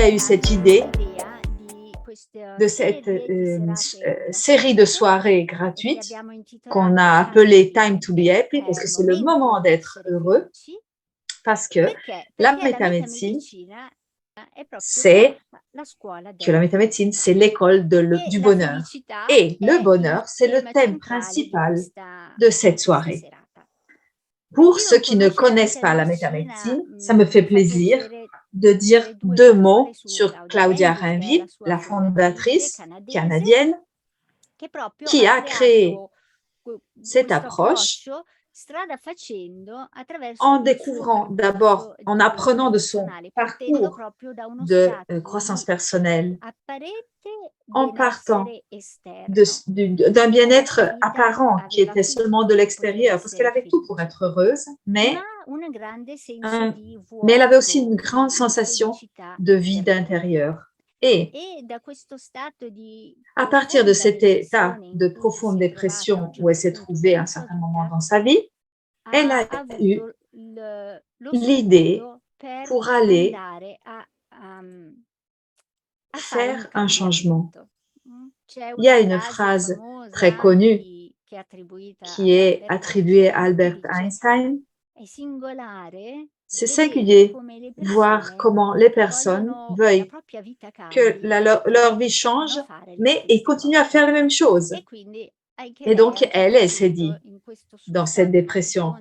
a eu cette idée de cette série de soirées gratuites qu'on a appelée Time to be Happy, parce que c'est le moment d'être heureux, parce que la métamédecine, c'est l'école du bonheur. Et le bonheur, c'est le thème principal de cette soirée. Pour ceux qui ne connaissent pas la métamédecine, ça me fait plaisir de dire 2 mots sur Claudia Rainville, la fondatrice canadienne, qui a créé cette approche en découvrant d'abord, en apprenant de son parcours de croissance personnelle, en partant d'un bien-être apparent qui était seulement de l'extérieur, parce qu'elle avait tout pour être heureuse, mais elle avait aussi une grande sensation de vide intérieur. Et à partir de cet état de profonde dépression où elle s'est trouvée à un certain moment dans sa vie, elle a eu l'idée pour aller faire un changement. Il y a une phrase très connue qui est attribuée à Albert Einstein. C'est singulier voir comment les personnes veulent que leur vie change, mais ils continuent à faire les mêmes choses. Et donc, elle s'est dit, dans cette dépression,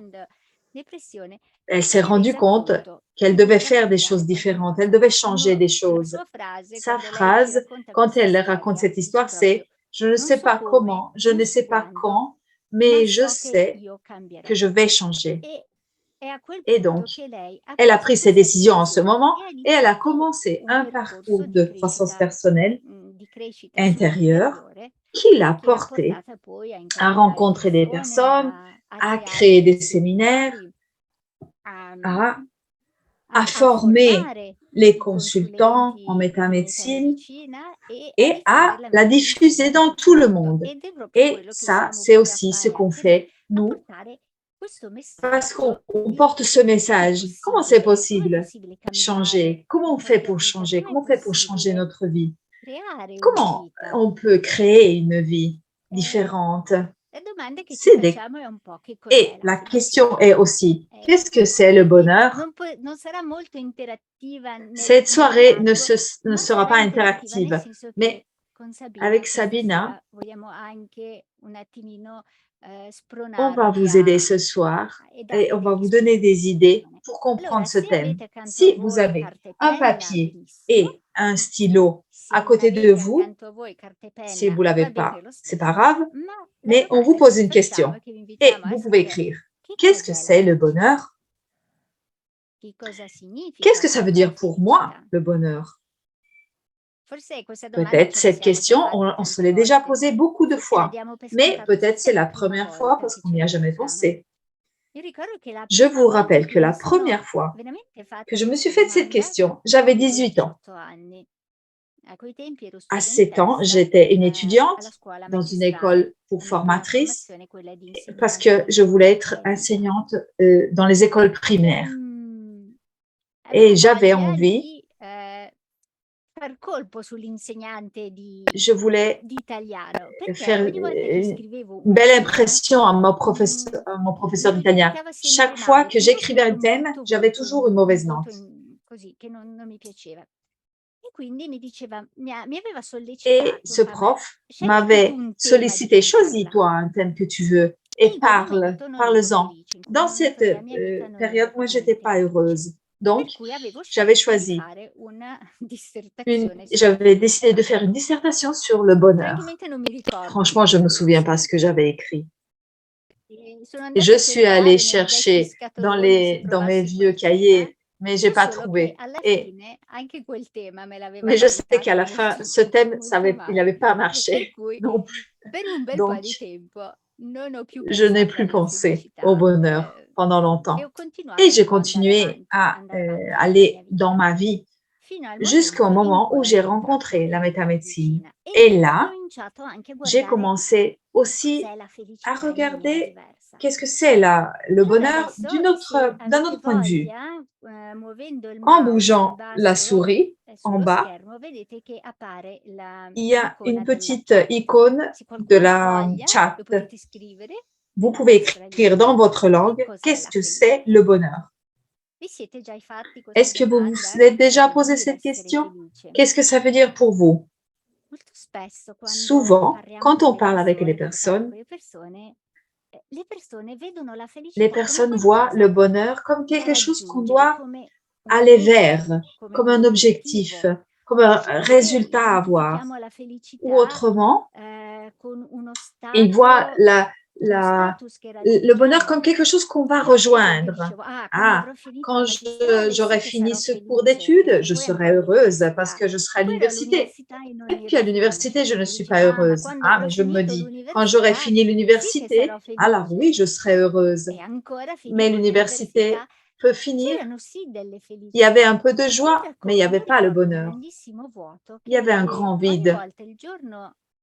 elle s'est rendue compte qu'elle devait faire des choses différentes, elle devait changer des choses. Sa phrase, quand elle raconte cette histoire, c'est « Je ne sais pas comment, je ne sais pas quand, mais je sais que je vais changer ». Et donc, elle a pris ses décisions en ce moment et elle a commencé un parcours de croissance personnelle intérieure qui l'a portée à rencontrer des personnes, à créer des séminaires, à former les consultants en métamédecine et à la diffuser dans tout le monde. Et ça, c'est aussi ce qu'on fait, nous, parce qu'on porte ce message. Comment c'est possible changer? Comment on fait pour changer? Comment on fait pour changer notre vie? Comment on peut créer une vie différente? Et la question est aussi, qu'est-ce que c'est le bonheur? Cette soirée ne sera pas interactive, mais avec Sabina, on va vous aider ce soir et on va vous donner des idées pour comprendre ce thème. Si vous avez un papier et un stylo à côté de vous, si vous ne l'avez pas, c'est pas grave, mais on vous pose une question et vous pouvez écrire. Qu'est-ce que c'est le bonheur? Qu'est-ce que ça veut dire pour moi, le bonheur? Peut-être cette question, on se l'est déjà posée beaucoup de fois, mais peut-être c'est la première fois parce qu'on n'y a jamais pensé. Je vous rappelle que la première fois que je me suis fait cette question, j'avais 18 ans. À 7 ans, j'étais une étudiante dans une école pour formatrice parce que je voulais être enseignante dans les écoles primaires. Et j'avais envie, je voulais faire une belle impression à mon professeur d'italien. Chaque fois que j'écrivais un thème, j'avais toujours une mauvaise note. Et ce prof m'avait sollicité, choisis-toi un thème que tu veux et parle-en. Dans cette période, moi, je n'étais pas heureuse. Donc, j'avais décidé de faire une dissertation sur le bonheur. Franchement, je ne me souviens pas ce que j'avais écrit. Et je suis allée chercher dans mes vieux cahiers, mais je n'ai pas trouvé. Mais je sais qu'à la fin, ce thème, il n'avait pas marché non plus. Donc, je n'ai plus pensé au bonheur pendant longtemps. Et j'ai continué à aller dans ma vie jusqu'au moment où j'ai rencontré la métamédecine. Et là, j'ai commencé aussi à regarder qu'est-ce que c'est le bonheur d'un autre point de vue. En bougeant la souris en bas, il y a une petite icône de la chat. Vous pouvez écrire dans votre langue qu'est-ce que c'est le bonheur. Est-ce que vous vous êtes déjà posé cette question? Qu'est-ce que ça veut dire pour vous? Souvent, quand on parle avec les personnes voient le bonheur comme quelque chose qu'on doit aller vers, comme un objectif, comme un résultat à avoir. Ou autrement, ils voient le bonheur comme quelque chose qu'on va rejoindre. Ah, quand j'aurai fini ce cours d'études, je serai heureuse parce que je serai à l'université. Et puis à l'université, je ne suis pas heureuse. Ah, mais je me dis, quand j'aurai fini l'université, alors oui, je serai heureuse. Mais l'université peut finir. Il y avait un peu de joie, mais il n'y avait pas le bonheur. Il y avait un grand vide.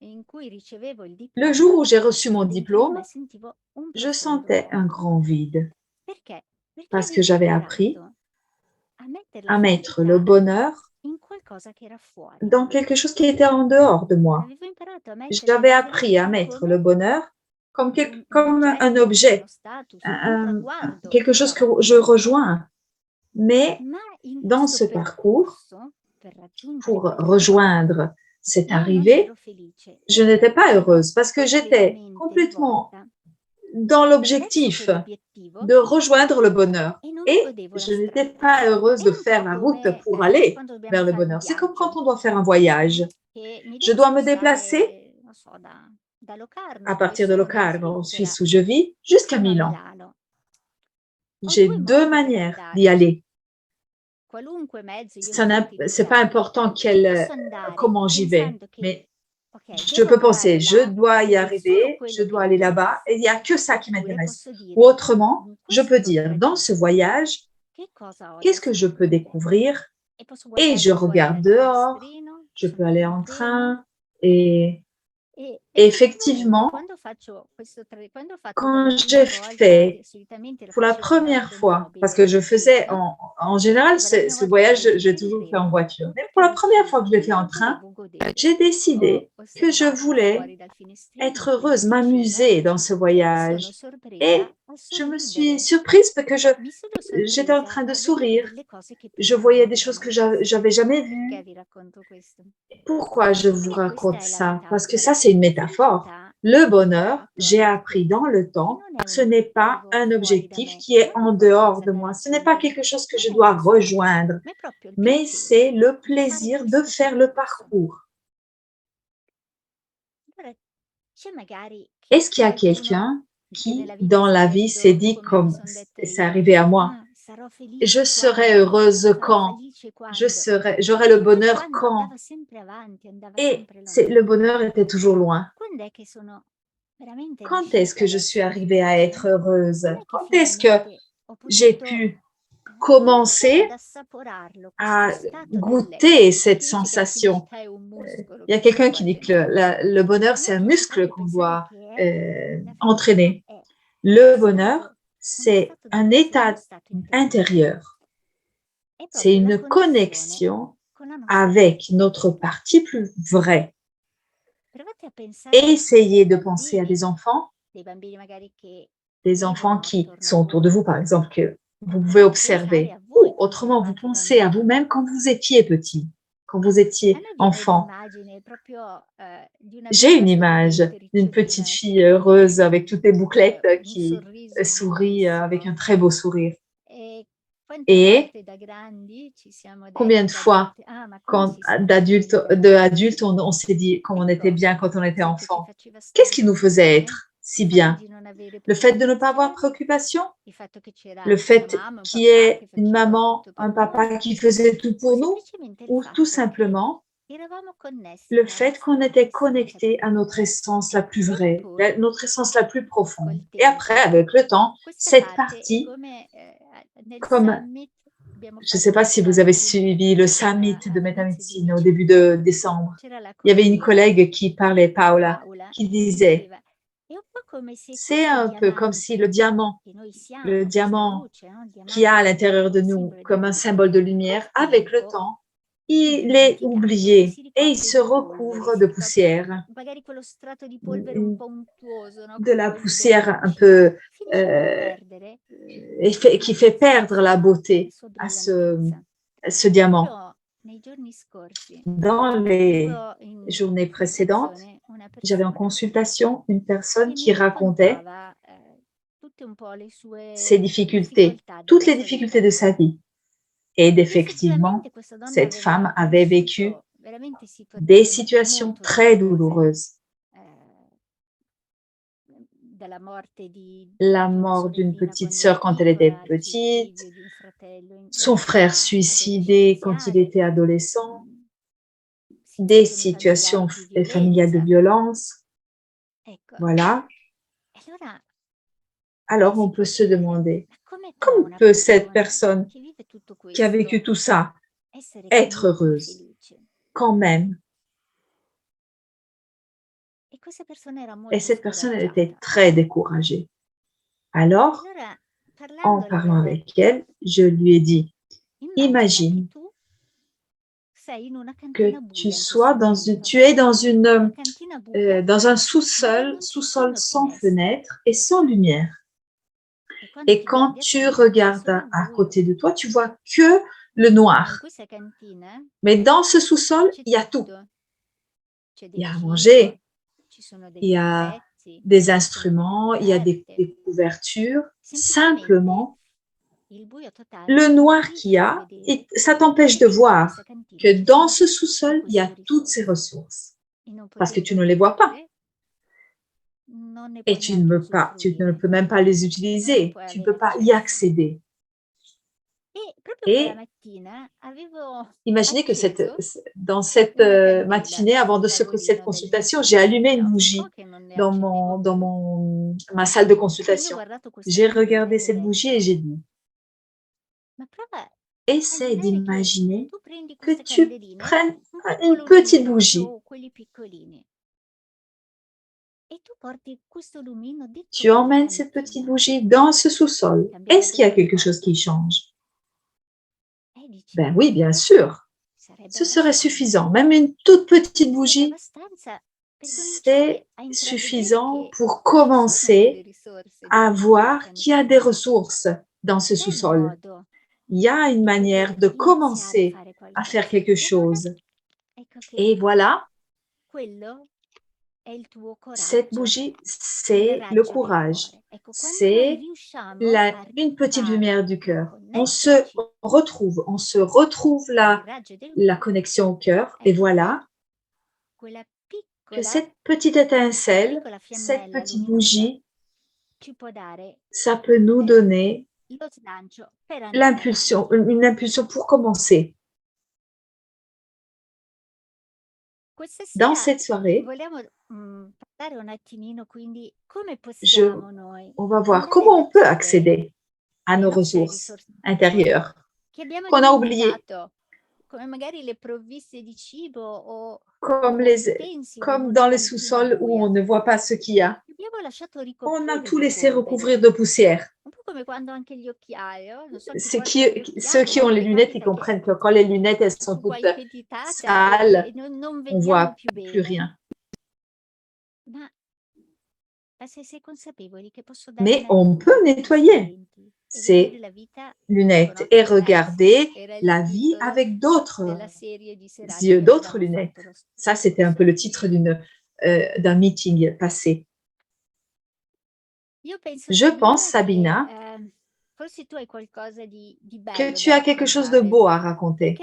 Le jour où j'ai reçu mon diplôme, je sentais un grand vide parce que j'avais appris à mettre le bonheur dans quelque chose qui était en dehors de moi. J'avais appris à mettre le bonheur comme un objet, quelque chose que je rejoins. Mais dans ce parcours, pour rejoindre cette arrivée, je n'étais pas heureuse parce que j'étais complètement dans l'objectif de rejoindre le bonheur. Et je n'étais pas heureuse de faire la route pour aller vers le bonheur. C'est comme quand on doit faire un voyage. Je dois me déplacer à partir de Locarno, en Suisse où je vis, jusqu'à Milan. J'ai deux manières d'y aller. Ce n'est pas important comment j'y vais, mais je peux penser, je dois y arriver, je dois aller là-bas, et il n'y a que ça qui m'intéresse. Ou autrement, je peux dire, dans ce voyage, qu'est-ce que je peux découvrir? Et je regarde dehors, je peux aller en train, et effectivement, quand j'ai fait pour la première fois, parce que je faisais en général, ce voyage, j'ai toujours fait en voiture, mais pour la première fois que je l'ai fait en train, j'ai décidé que je voulais être heureuse, m'amuser dans ce voyage. Et je me suis surprise parce que j'étais en train de sourire. Je voyais des choses que j'avais jamais vues. Pourquoi je vous raconte ça? Parce que ça, c'est une métaphore. Le bonheur, j'ai appris dans le temps, ce n'est pas un objectif qui est en dehors de moi. Ce n'est pas quelque chose que je dois rejoindre, mais c'est le plaisir de faire le parcours. Est-ce qu'il y a quelqu'un qui, dans la vie, s'est dit, comme c'est arrivé à moi, je serai heureuse quand, j'aurai le bonheur quand, et le bonheur était toujours loin. Quand est-ce que je suis arrivée à être heureuse? Quand est-ce que j'ai pu commencer à goûter cette sensation? Il y a quelqu'un qui dit que le bonheur, c'est un muscle qu'on doit entraîner. Le bonheur, c'est un état intérieur. C'est une connexion avec notre partie plus vraie. Essayez de penser à des enfants qui sont autour de vous, par exemple, que vous pouvez observer. Ou autrement, vous pensez à vous-même quand vous étiez petit, quand vous étiez enfant. J'ai une image d'une petite fille heureuse avec toutes les bouclettes qui sourit avec un très beau sourire. Et combien de fois, quand d'adultes, on s'est dit comme on était bien quand on était enfant. Qu'est-ce qui nous faisait être si bien? Le fait de ne pas avoir de préoccupation? Le fait qu'il y ait une maman, un papa qui faisait tout pour nous? Ou tout simplement, le fait qu'on était connecté à notre essence la plus vraie, notre essence la plus profonde. Et après, avec le temps, cette partie, comme je ne sais pas si vous avez suivi le summit de métamédecine au début de décembre. Il y avait une collègue qui parlait, Paola, qui disait C'est un peu comme si le diamant qui a à l'intérieur de nous comme un symbole de lumière, avec le temps, il est oublié et il se recouvre de poussière, de la poussière un peu qui fait perdre la beauté à ce diamant. Dans les journées précédentes, j'avais en consultation une personne qui racontait ses difficultés, toutes les difficultés de sa vie. Et effectivement, cette femme avait vécu des situations très douloureuses. La mort d'une petite sœur quand elle était petite, son frère suicidé quand il était adolescent, des situations familiales de violence. Voilà. Alors on peut se demander, comment peut cette personne qui a vécu tout ça être heureuse quand même? Et cette personne, elle était très découragée. Alors, en parlant avec elle, je lui ai dit, imagine que tu es dans un sous-sol sans fenêtre et sans lumière. Et quand tu regardes à côté de toi, tu vois que le noir. Mais dans ce sous-sol, il y a tout. Il y a à manger, il y a des instruments, il y a des couvertures. Simplement, le noir qu'il y a, ça t'empêche de voir que dans ce sous-sol, il y a toutes ces ressources. Parce que tu ne les vois pas. Et tu ne peux même pas les utiliser. Tu ne peux pas y accéder. Et imaginez que dans cette matinée, avant cette consultation, j'ai allumé une bougie dans ma salle de consultation. J'ai regardé cette bougie et j'ai dit, essaie d'imaginer que tu prennes une petite bougie. Tu emmènes cette petite bougie dans ce sous-sol. Est-ce qu'il y a quelque chose qui change? Ben oui, bien sûr. Ce serait suffisant. Même une toute petite bougie, c'est suffisant pour commencer à voir qu'il y a des ressources dans ce sous-sol. Il y a une manière de commencer à faire quelque chose. Et voilà, cette bougie, c'est le courage. C'est une petite lumière du cœur. On se retrouve la connexion au cœur. Et voilà que cette petite étincelle, cette petite bougie, ça peut nous donner une impulsion pour commencer. Dans cette soirée, on va voir comment on peut accéder à nos ressources intérieures qu'on a oubliées, comme dans les sous-sols où on ne voit pas ce qu'il y a. On a tout laissé recouvrir de poussière. Ceux qui ont les lunettes, ils comprennent que quand les lunettes elles sont toutes sales, on ne voit plus rien. Mais on peut nettoyer ces lunettes et regarder la vie avec d'autres yeux, d'autres lunettes. Ça, c'était un peu le titre d'un meeting passé. Je pense, Sabina, que tu as quelque chose de beau à raconter.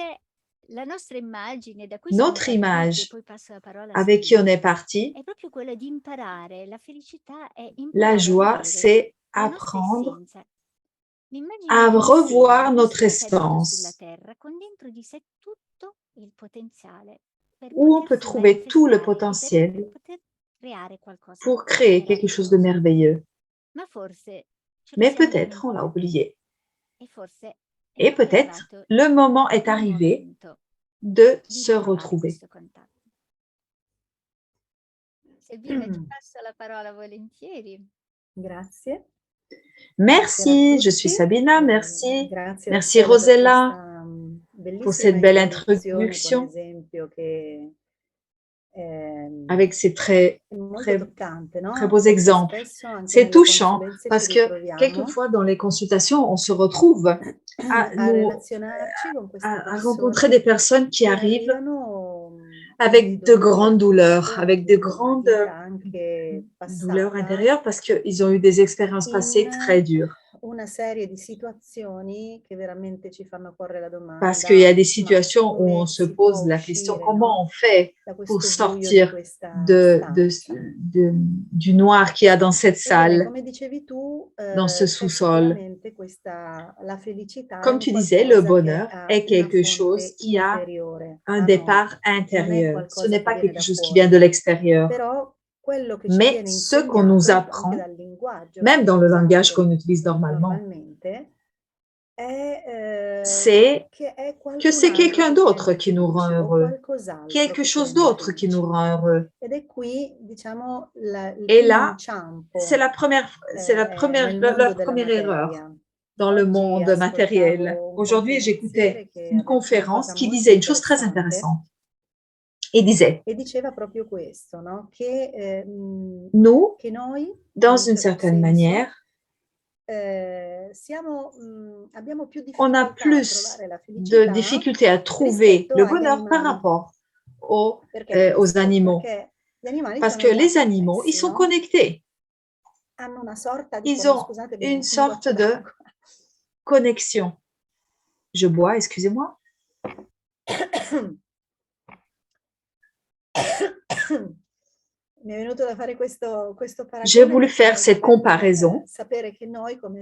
Notre image avec qui on est parti, la joie, c'est apprendre à revoir notre essence, où on peut trouver tout le potentiel pour créer quelque chose de merveilleux. Mais peut-être on l'a oublié. Et peut-être le moment est arrivé de se retrouver. Grazie. Merci, je suis Sabina, merci. Merci Rosella pour cette belle introduction avec ces très beaux exemples. C'est touchant parce que quelquefois dans les consultations, on se retrouve à rencontrer des personnes qui arrivent avec de grandes douleurs, avec de grandes douleurs intérieures parce qu'ils ont eu des expériences passées très dures. Parce qu'il y a des situations où on se pose la question, comment on fait pour sortir du noir qu'il y a dans cette salle, dans ce sous-sol. Comme tu disais, le bonheur est quelque chose qui a un départ intérieur. Ce n'est pas quelque chose qui vient de l'extérieur. Mais ce qu'on nous apprend, même dans le langage qu'on utilise normalement, c'est que c'est quelqu'un d'autre qui nous rend heureux, quelque chose d'autre qui nous rend heureux. Et là, c'est leur première erreur dans le monde matériel. Aujourd'hui, j'écoutais une conférence qui disait une chose très intéressante. Et disait, nous, dans une certaine manière, on a plus de difficultés à trouver le bonheur par rapport aux animaux. Parce que les animaux, ils sont connectés. Ils ont une sorte de connexion. Je bois, excusez-moi. J'ai voulu faire cette comparaison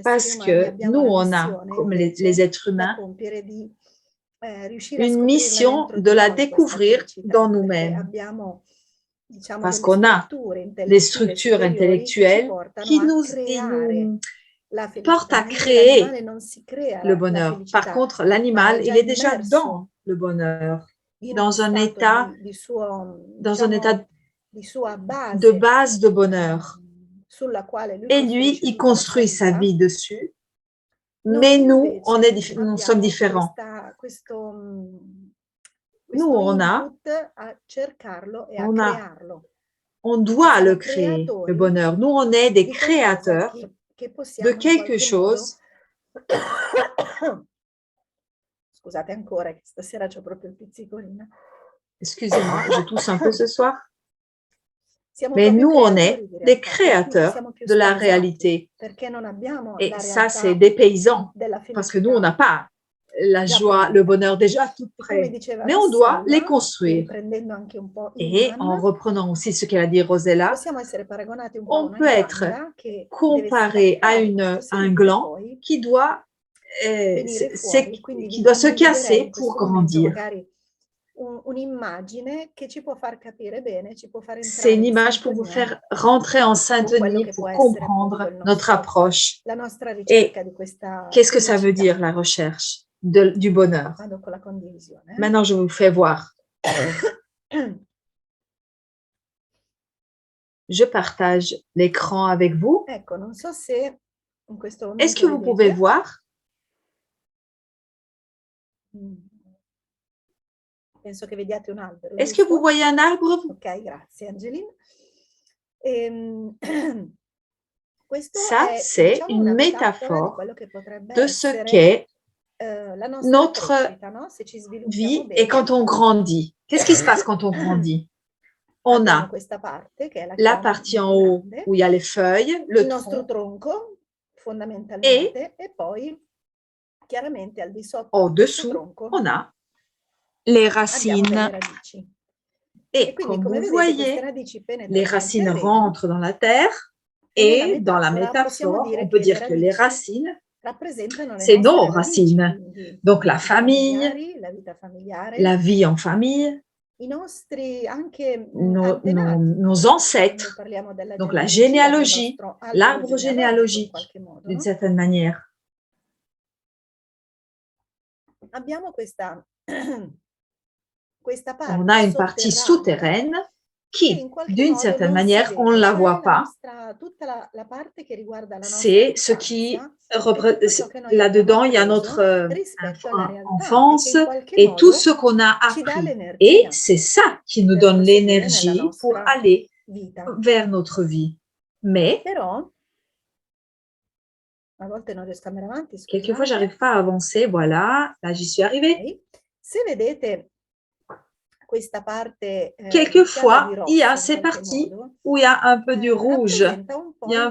parce que nous, on a, comme les êtres humains, une mission de la découvrir dans nous-mêmes. Parce qu'on a des structures intellectuelles qui nous portent à créer le bonheur. Par contre, l'animal, il est déjà dans le bonheur, dans un état de base de bonheur. Et lui, il construit sa vie dessus. Mais nous, nous sommes différents. Nous, on doit le créer, le bonheur. Nous, on est des créateurs de quelque chose. Excusez-moi, je tousse un peu ce soir. Mais nous, on est des créateurs de la réalité. Et ça, c'est dépaysant, parce que nous, on n'a pas la joie, le bonheur déjà tout près. Mais on doit les construire. Et en reprenant aussi ce qu'elle a dit Rosella, on peut être comparé à un gland qui doit se casser pour grandir. C'est une image pour vous faire rentrer en syntonie, pour comprendre notre approche. Et qu'est-ce que ça veut dire, la recherche du bonheur? Maintenant, je vous fais voir. Je partage l'écran avec vous. Est-ce que vous pouvez voir? Est-ce que vous voyez un arbre? Ok, grazie Angeline. Ça, c'est une métaphore de ce qu'est notre vie et quand on grandit. Qu'est-ce qui se passe quand on grandit? On a la partie en haut où il y a les feuilles, le tronc, et au-dessous, on a les racines. Et comme vous voyez, les racines rentrent dans la terre et dans la métaphore, on peut dire que les racines, c'est nos racines. Donc la famille, la vie en famille, nos ancêtres, donc la généalogie, l'arbre généalogique, d'une certaine manière. On a une partie souterraine qui, d'une certaine manière, on ne la voit pas. C'est ce qui là-dedans, il y a notre enfance et tout ce qu'on a appris. Et c'est ça qui nous donne l'énergie pour aller vers notre vie. Mais quelquefois, je n'arrive pas à avancer. Voilà, là, j'y suis arrivée. Quelquefois, il y a ces parties où il y a un peu du rouge, il y a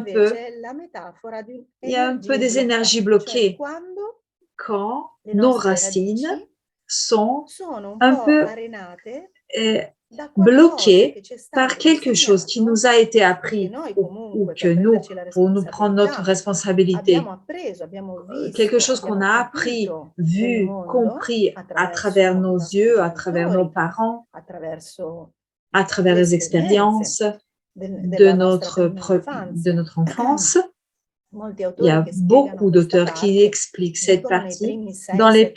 un peu des énergies bloquées. Quand nos racines sont un peu bloquées par quelque chose qui nous a été appris ou que nous, pour nous prendre notre responsabilité, quelque chose qu'on a appris, vu, compris à travers nos yeux, à travers nos parents, à travers les expériences de notre enfance. Il y a beaucoup d'auteurs qui expliquent cette partie. Dans les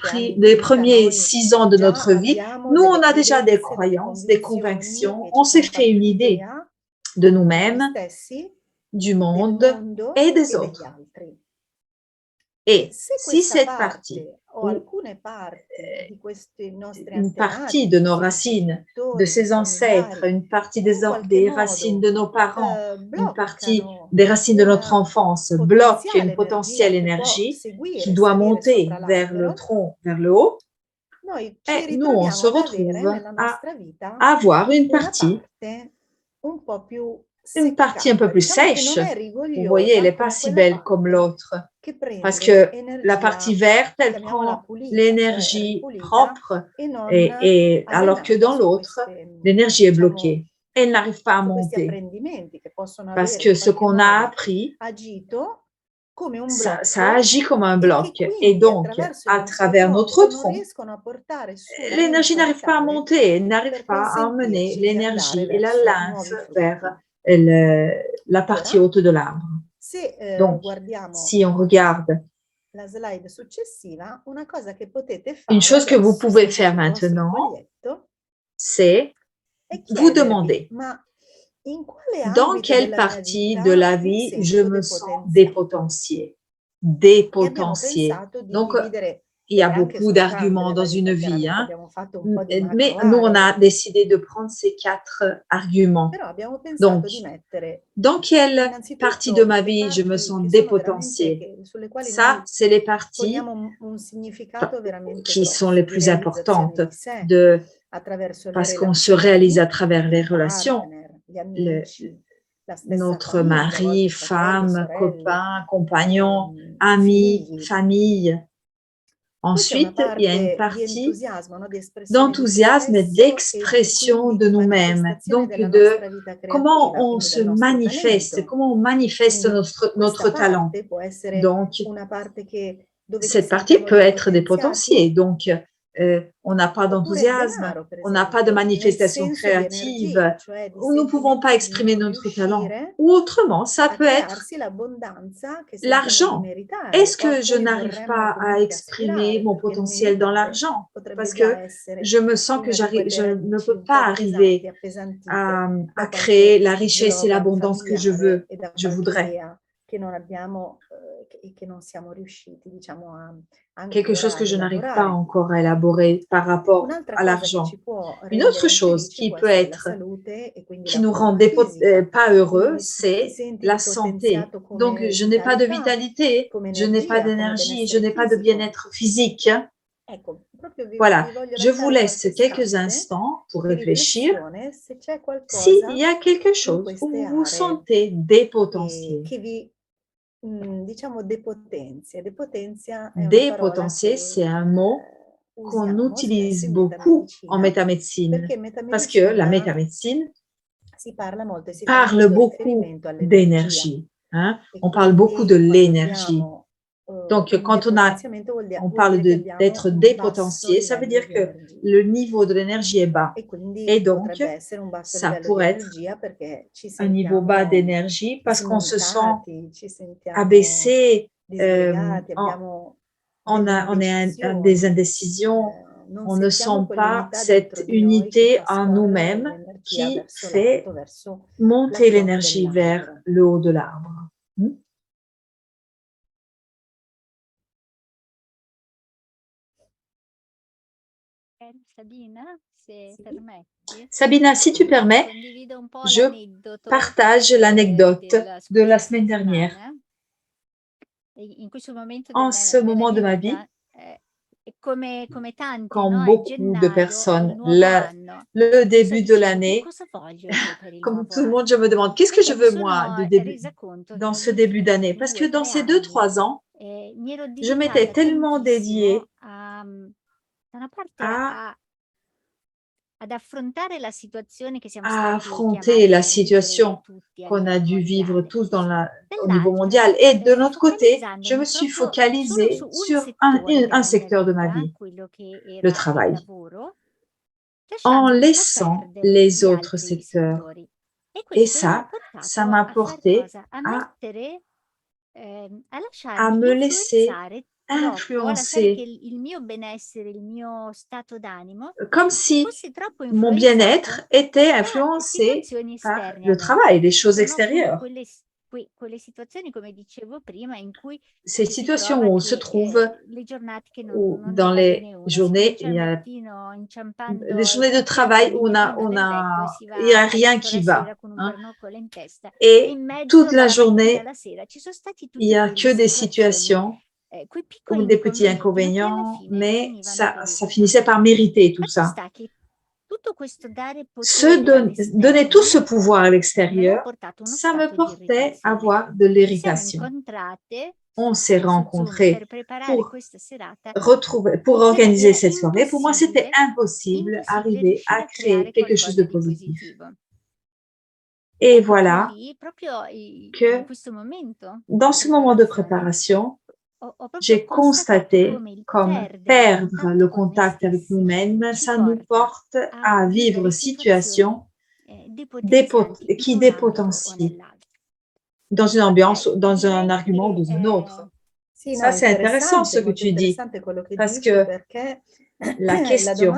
premiers 6 ans de notre vie, nous, on a déjà des croyances, des convictions, on s'est fait une idée de nous-mêmes, du monde et des autres. Et si cette partie, une partie de nos racines, de ses ancêtres, une partie des racines de nos parents, une partie des racines de notre enfance bloque une potentielle énergie qui doit monter vers le tronc, vers le haut, et nous, on se retrouve à avoir une partie un peu plus sèche. Vous voyez, elle n'est pas si belle comme l'autre. Parce que la partie verte, elle prend l'énergie propre, et alors que dans l'autre, l'énergie est bloquée. Elle n'arrive pas à monter. Parce que ce qu'on a appris, ça agit comme un bloc. Et donc, à travers notre tronc, l'énergie n'arrive pas à monter, n'arrive pas à emmener l'énergie et la lymphe vers la partie haute de l'arbre. Donc, si on regarde une chose que vous pouvez faire maintenant, c'est vous demander dans quelle partie de la vie je me sens dépotentiée. Donc, il y a beaucoup d'arguments dans une vie, hein? Mais nous, on a décidé de prendre ces 4 arguments. Donc, dans quelle partie de ma vie je me sens dépotentiée? Ça, c'est les parties qui sont les plus importantes parce qu'on se réalise à travers les relations. Notre mari, femme, copain, compagnon, ami, famille. Ensuite, il y a une partie d'enthousiasme et d'expression de nous-mêmes, donc de comment on se manifeste, comment on manifeste notre talent. Donc, cette partie peut être dépotentiée. Donc, on n'a pas d'enthousiasme, on n'a pas de manifestation créative, ou nous ne pouvons pas exprimer notre talent. Ou autrement, ça peut être l'argent. Est-ce que je n'arrive pas à exprimer mon potentiel dans l'argent? Parce que je me sens que je ne peux pas arriver à créer la richesse et l'abondance que je voudrais. Quelque chose que je n'arrive pas encore à élaborer par rapport à l'argent. Une autre chose qui peut être, qui nous rend pas heureux, c'est la santé. Donc, je n'ai pas de vitalité, je n'ai pas d'énergie, je n'ai pas de bien-être physique. Voilà, je vous laisse quelques instants pour réfléchir. S'il y a quelque chose où vous vous sentez dépotentié. Dépotentié, c'est un mot qu'on utilise beaucoup en métamédecine, parce que la métamédecine parle beaucoup d'énergie. Hein? On parle beaucoup de l'énergie. Donc, quand on parle d'être dépotentié, ça veut dire que le niveau de l'énergie est bas. Et donc, ça pourrait être un niveau bas d'énergie parce qu'on se sent abaissé, on est des indécisions, On ne sent pas cette unité en nous-mêmes qui fait monter l'énergie vers le haut de l'arbre. Sabina, si tu permets, je partage l'anecdote de la semaine dernière. En ce moment de ma vie, quand beaucoup de personnes, le début de l'année, comme tout le monde, je me demande, qu'est-ce que je veux moi dans ce début d'année? Parce que dans ces 2-3 ans, je m'étais tellement dédiée à affronter la situation qu'on a dû vivre tous au niveau mondial. Et de notre côté, je me suis focalisée sur un secteur de ma vie, le travail, en laissant les autres secteurs. Et ça m'a porté à me laisser influencer, comme si mon bien-être était influencé par le travail, les choses extérieures. Ces situations où on se trouve, où dans les journées, il y a des journées de travail où il n'y a rien qui va. Hein. Et toute la journée, il n'y a que des situations ou des petits inconvénients, mais ça finissait par mériter tout ça. Donner tout ce pouvoir à l'extérieur, ça me portait à avoir de l'irritation. On s'est rencontrés pour organiser cette soirée. Pour moi, c'était impossible d'arriver à créer quelque chose de positif. Et voilà que dans ce moment de préparation, j'ai constaté comme perdre le contact avec nous-mêmes, ça nous porte à vivre situations qui dépotentient dans une ambiance, dans un argument ou dans un autre. Ça, c'est intéressant ce que tu dis, parce que la question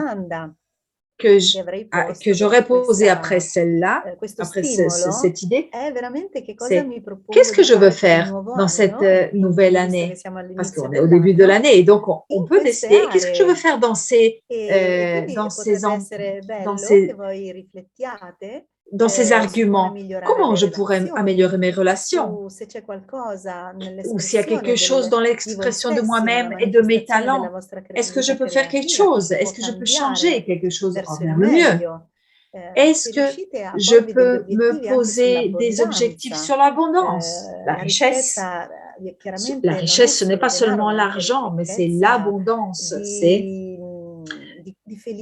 que j'aurais posée après celle-là, après cette idée, c'est qu'est-ce que je veux faire dans cette nouvelle année? Parce qu'on est au début de l'année, et donc on peut décider qu'est-ce que je veux faire dans ces arguments, comment je pourrais améliorer mes relations, ou s'il y a quelque chose dans l'expression de moi-même et de mes talents, est-ce que je peux faire quelque chose? Est-ce que je peux changer quelque chose vers le mieux? Est-ce que je peux me poser des objectifs sur l'abondance, la richesse? La richesse, ce n'est pas seulement l'argent, mais c'est l'abondance,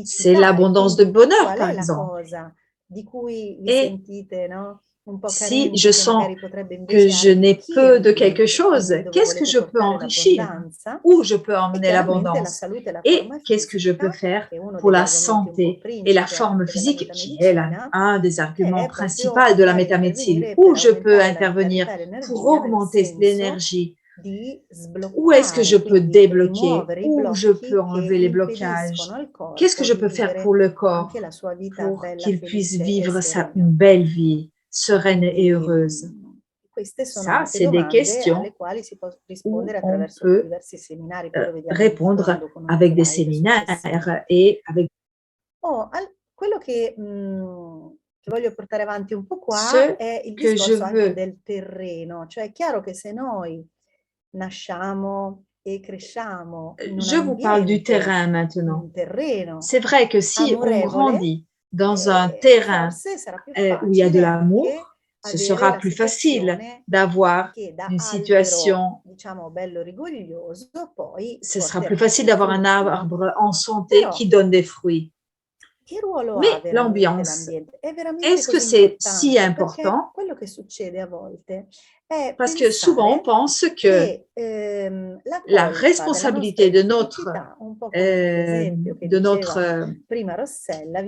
c'est l'abondance de bonheur, par exemple. Et si je sens que je n'ai peu de quelque chose, qu'est-ce que je peux enrichir? Où je peux emmener l'abondance? Et qu'est-ce que je peux faire pour la santé et la forme physique, qui est un des arguments principaux de la métamédecine? Où je peux intervenir pour augmenter l'énergie? Où est-ce que je peux débloquer? Où je peux enlever les blocages? Qu'est-ce que je peux faire pour le corps pour qu'il puisse vivre une belle vie, sereine et heureuse? Ça, c'est des questions où on peut répondre avec des séminaires et avec... voglio portare avanti un po' qua è il discorso anche del terreno, cioè è chiaro che se noi nasciamo e cresciamo in un Je vous parle du terrain maintenant. C'est vrai que si on grandit dans un terrain où il y a de l'amour, ce sera plus facile d'avoir une situation, ce sera plus facile d'avoir un arbre en santé qui donne des fruits. Mais l'ambiance, est-ce que c'est si important? Parce que souvent, on pense que la responsabilité de notre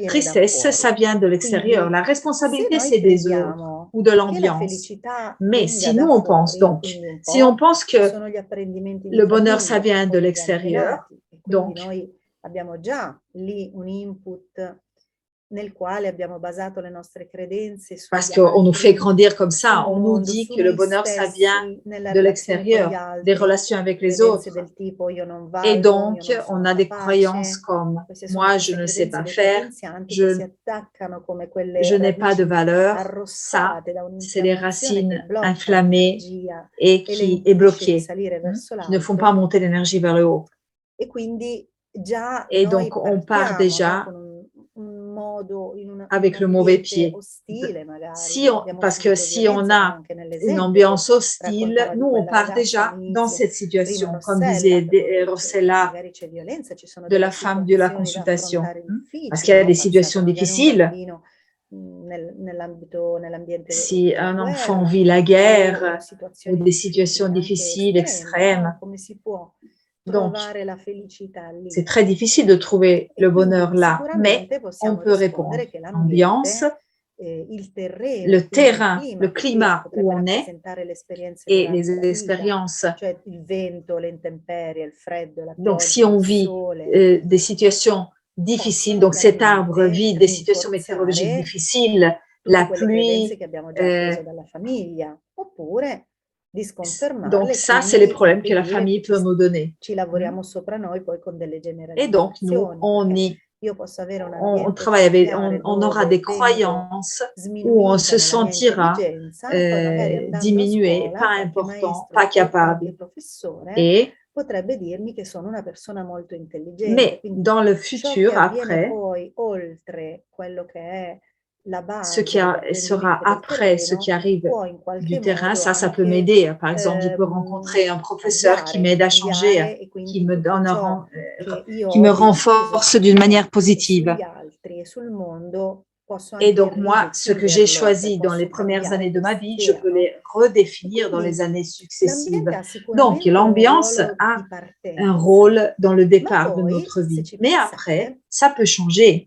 tristesse, ça vient de l'extérieur. La responsabilité, c'est des autres ou de l'ambiance. Mais si nous, on pense donc, si on pense que le bonheur, ça vient de l'extérieur, donc abbiamo già lì un input nel quale abbiamo basato le nostre credenze Parce sugli qu'on nous fait altri, grandir comme sul ça. On nous mondo, dit su que le noi bonheur, ça vient stessi, nella de relazione con gli l'extérieur, des altri, relations avec les credenze autres. del tipo io non Et valgo, io donc, non on sono a des croyances capace. comme Queste sono moi, je tutte ne sais credenze pas faire, depotenzianti che si je, attaccano come je quelle n'ai pas de radici valeur. Ça, arrossate da c'est les un'infiammazione che racines blocca inflammées l'energia et e le qui est impedisce di bloquée, salire verso qui ne font pas l'alto. monter l'énergie vers le haut. E quindi già Et noi donc, on part partiamo, no, déjà con un modo, in un avec le mauvais ambiente pied. ostile magari, Si dove on, abbiamo parce que subito si on violenza, come a anche une nell'esempio che ambiance hostile, raccontava di nous, on quella part ragazza déjà dans all'inizio, cette prima situation, comme Rossella, disait per cui Rossella magari c'è violenza, ci sono de delle la femme de la situazioni da consultation. affrontare Parce qu'il difficili, y a no? des situations Pensate magari a un difficiles. bambino nell'ambiente Si della un enfant guerra vit la o guerre ou situazioni des difficili, situations anche difficiles, estreme, no? extrêmes, Come si può donc trovare la felicità lì? c'est très difficile de trouver E le quindi bonheur là, mais sicuramente on possiamo peut répondre. rispondere che Ambiance, l'ambiente, il terreno le e quindi terrain, le il clima climat où potrebbe on est rappresentare le esperienze et les durante la vita, expériences. cioè il vento, le intemperie, il freddo, la Donc, si pioggia, on il vit sole, des situations difficiles, possono donc cet arbre chiaramente vit des situations météorologiques rinforzare difficiles, tutte la quelle credenze pluie, che abbiamo già appreso dalla famiglia, oppure di donc sconfermarle e ça, c'est les quindi problèmes que la impedire famille che peut nous donner. ci lavoriamo sopra noi poi con delle Et donc, nous, generalizzazioni, perché io posso avere un on ambiente travaille avec, familiare on aura dove des vengo croyances où on sminuita se nella mia sentira intelligenza, poi magari andando a diminué, scuola pas qualche important, maestro pas o qualche capable. professore Et, potrebbe dirmi che sono una persona molto intelligente. mais Quindi dans le ciò che futur, avviene après, poi oltre quello che è la ce qui base sera dell'apprendimento del après ce qui terreno arrive può in du qualche terrain, modo ça peut anche m'aider. Par exemple, je peux rencontrer un professeur qui m'aide à changer, cambiare e qui quindi me tutto donne, ciò che io qui ho me deciso renforce su d'une di manière me e positive. sugli altri e sul mondo posso Et anche donc, moi, ce que j'ai ridefinirlo, cioè choisi dans les posso premières années cambiare de ma vie, je quest'idea, peux no? les E redéfinir dans les quindi années successives. l'ambiente ha Donc, sicuramente un l'ambiance ruolo a di un partenza, rôle dans le ma départ de poi, notre se vie. ci Mais après, pensate, ça peut changer.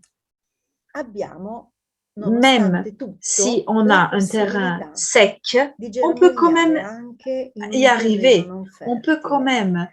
abbiamo, Même nonostante si tutto, on la a un terrain possibilità sec, di on peut quand germogliare même anche in y un terreno arriver. non On peut quand fertile. même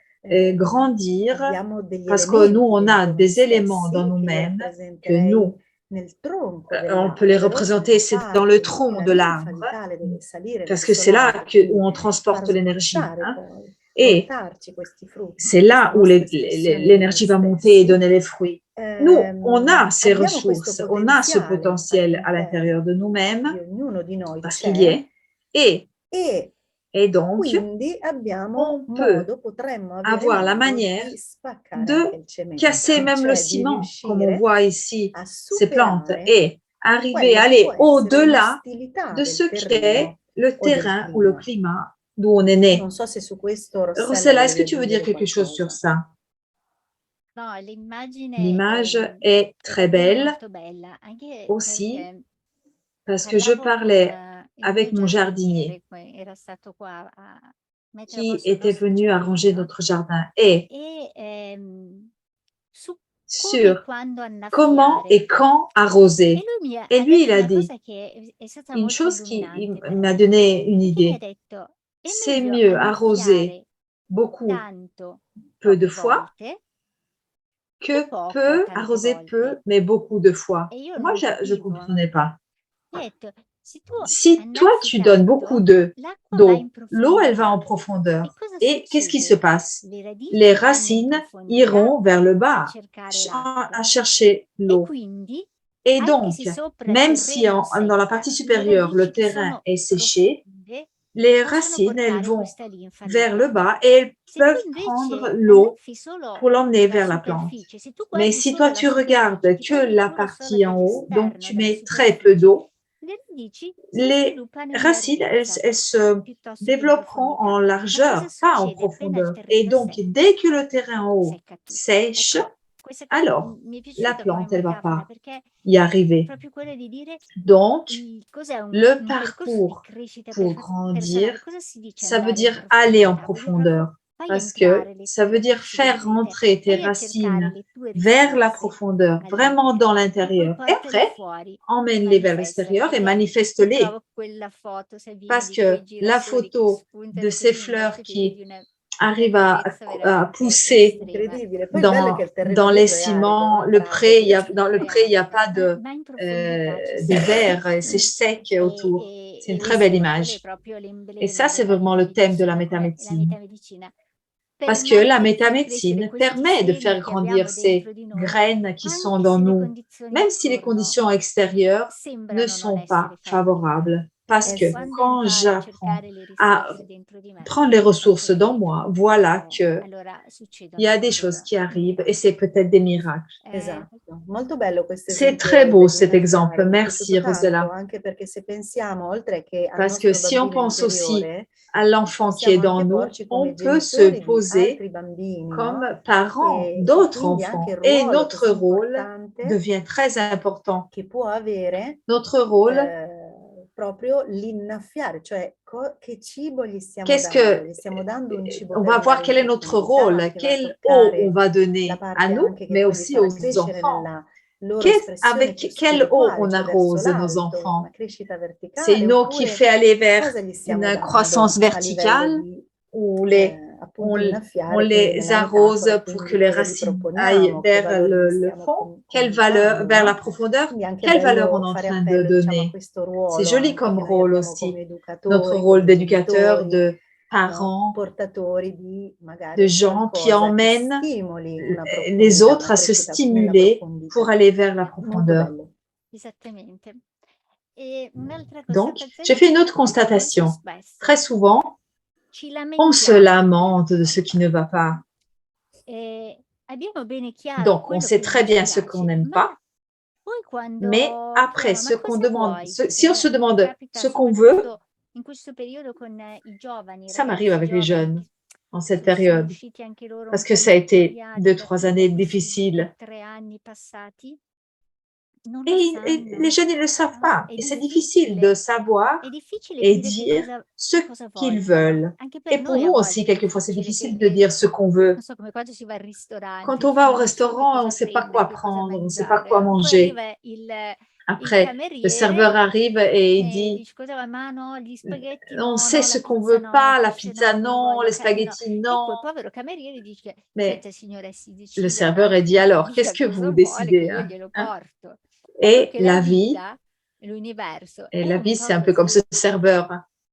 grandir Abbiamo degli parce que nous, elementi on a dentro noi des éléments dans stessi che io nous-mêmes que rappresenterei nous, nel tronco on peut les dell'albero, cioè représenter, nella c'est dans le parte in cui tronc la de linfa l'arbre, vitale deve salire parce que verso c'est là l'alto, où quindi on far transporte l'énergie. sbocciare poi, Et portarci questi frutti, c'est questa là où nostra espressione di noi l'énergie va monter et stessi, donner les fruits. Nous, on a ces abbiamo questo ressources, on a ce potenziale potentiel à l'intérieur all'interno de nous-mêmes, di ognuno di noi parce qu'il y c'è est, et, e et donc, quindi abbiamo on peut modo, potremmo avere avoir la modo manière di spaccare de anche il cemento, casser même le cioè di ciment, comme on riuscire voit ici a ces plantes, superare et arriver à quella che aller può essere au-delà un'ostilità de del ce qu'est terreno le o del terrain ou le clima. climat d'où on est né. Non so se su questo Rossella Rossella, est-ce volevi que tu veux dire aggiungere quelque chose sur qualcosa. ça? No, l'immagine L'image est è très davvero belle molto bella, anche aussi perché parce que je parlavo con parlais il mio avec mon jardinier giardiniere, era stato qua a mettere a qui posto il était nostro venu arranger giardino notre jardin et e su come e sur quando comment annaffiare. et quand E arroser. lui mi Et ha lui, detto il a una dit cosa che è stata une molto chose qui illuminante il per m'a me, donné une perché mi ha idée. detto è C'est meglio mieux arroser annaffiare beaucoup, tanto peu de poche fois, volte che que poco peu, tante arroser peu, volte. mais beaucoup de fois. E io Moi, non je capivo. comprenais pas. Mi ha detto, se tu Si toi, annaffi tu donnes beaucoup tanto, l'acqua va in d'eau, l'eau, elle va en profondità. profondeur. E cosa Et qu'est-ce qui se succede? passe? Le Les radici vanno in racines profondità iront vers le a bas, cercare à l'acqua. chercher E l'eau. quindi, Et anche se donc, sopra il même si terreno dans la secca, partie le supérieure, le radici che terrain sono est séché, profonde les possono racines, elles portare vont questa linfa vers le vitale. bas et elles Se tu peuvent prendre invece l'eau annaffi solo pour l'emmener la vers la plante. superficie, se tu Mais guardi si solo toi, la tu superficie, regardes ti que fermi la solo partie en haut, donc dall'esterno, tu dalla mets très peu superficie, d'eau, le radici si les sviluppano in racines, larghezza elles se piuttosto che in développeront profondità. en Ma cosa largeur, pas en succede appena il profondeur. Et terreno donc, dès que le terrain en haut secca tutto? sèche, Ecco, questa cosa alors mi è la piaciuta come plante, elle va metafora pas perché y è arriver. proprio quello di dire Donc, cos'è le un percorso di parcours crescita pour personale. grandir, Cosa si dice ça veut andare in dire aller en profondità? Vuol dire proprio profondeur, vai a parce que entrare le ça tue veut dire radici faire dentro di te, rentrer tes vai a cercare racines le tue vers la risorse profondeur, vraiment dans all'interno e poi l'intérieur. Et portali après, fuori e emmène-les vers manifestali, l'extérieur et perché io manifeste-les. trovo quella foto, Sabine, Parce di quei que la girasoli che photo de spuntano ces così in fleurs mezzo che qui vedi una arrive à pousser incredibile. Poi il bello è che il terreno dans les dietro è arido, ciments. no? Le pré, Tramite. dans le pré, il n'y a pas Ma in profondità ci de sono verre, et c'est sec autour. C'est une très questo belle proprio image. è proprio Et l'emblema ça, c'est della vraiment le thème de la métamedicina, la métamedicine. métamedicina Parce que la permette di far crescere métamedicine questi permet de semi faire che abbiamo grandir ces dentro di noi, graines qui sont anche dans se le nous, condizioni même si les attorno conditions extérieures ne sembrano non sont essere pas favorevoli. favorables. Parce que Sì. Quando quand imparo a j'apprends cercare le à risorse dentro di me, prendre les ressources ecco dans che moi, voilà que allora il succedono y a le des choses qui i arrivent et miracoli. c'est peut-être des miracles. Esatto, molto bello questo C'est esempio très beau cet exemple. dell'innaffiare, mi è piaciuto Merci, tanto, Rosella. anche perché se pensiamo, oltre che al Parce que nostro si on bambino pense aussi interiore, à l'enfant qui est possiamo dans anche nous, porci on come peut se genitori di poser altri bambini, comme no? parents E d'autres quindi anche il enfants. Et ruolo notre così rôle importante devient très important. che può avere Notre rôle, proprio l'innaffiare, cioè che cibo gli stiamo qu'est-ce dando? que... Gli stiamo dando un cibo On per va voir andare in quel est notre profondità, rôle, che va a quelle eau on toccare va la donner à parte nous, anche che mais poi li aussi farà aux crescere enfants. nella loro espressione più Avec quelle eau spirituale, on cioè verso arrose nos l'alto, enfants? una crescita C'est verticale, une eau qui oppure fait aller vers cosa gli stiamo une croissance dando a livello verticale di ou appunto on innaffiare, quindi les nella arrose metafora, pour quindi que di les cosa gli racines aillent proponiamo, che vers valori gli le stiamo fond? Quelle valeur, comunicando, vers la no? profondeur? Quindi è anche Quelle valeur on bello est en fare train de appello, diciamo, a donner? questo C'est ruolo joli anche comme che noi rôle abbiamo come aussi. Notre educatori, rôle come d'éducateur, genitori, de no? parents, Portatori di de magari gens qui qualcosa che emmènent stimoli una les profondità, autres una à se crescita nella stimuler pour profondità. aller vers la Molto profondeur. bello. Esattamente. E un'altra Donc, constatazione j'ai fait une autre che molto constatation. spesso Très souvent, ci on se lamentiamo lamente de ce qui ne va pas. e abbiamo bene chiaro Donc, on quello sait che non très ci bien ce qu'on piace, n'aime ma pas, poi mais quando après, chiediamo: ce "Ma qu'on cosa demande, vuoi?" si on se Mi demande capita ce qu'on veut, soprattutto in questo periodo con i giovani, i ça m'arrive ragazzi avec les giovani jeunes che en cette sono période, usciti anche loro un parce que po' ça a été martoriati 2-3 da années questi difficiles. 3 anni passati. Non lo Et les sanno, jeunes, ils ne le savent no, pas. Et c'est difficile de savoir è difficile et dire che dire ce cosa qu'ils vogliono. veulent. Anche per Et pour noi a nous aussi, volte è quelquefois, c'est difficile difficile che, de dire ce qu'on veut. non so, come quando si va al ristorante, Quand on va au non si sa più restaurant, on ne cosa sait pas prendere, quoi che cosa prendre, on ne sait pas mangiare, quoi no? Poi manger. arriva il Après, le serveur cameriere arrive et il e dit, dice cosa vuoi? Ma no, gli spaghetti on no, sait no, ce la qu'on pizza veut no, il pas, la pesce pizza no, non lo non, voglio, les no. spaghettis E quel non. povero cameriere dice, Mais senta signora, si le decida, serveur a dit alors, qu'est-ce dica que cosa vous vuole che décidez? io glielo Hein? porto. Ecco Et che la la vie, vita, l'universo et è la un vie, po' c'est un peu comme così. ce serveur.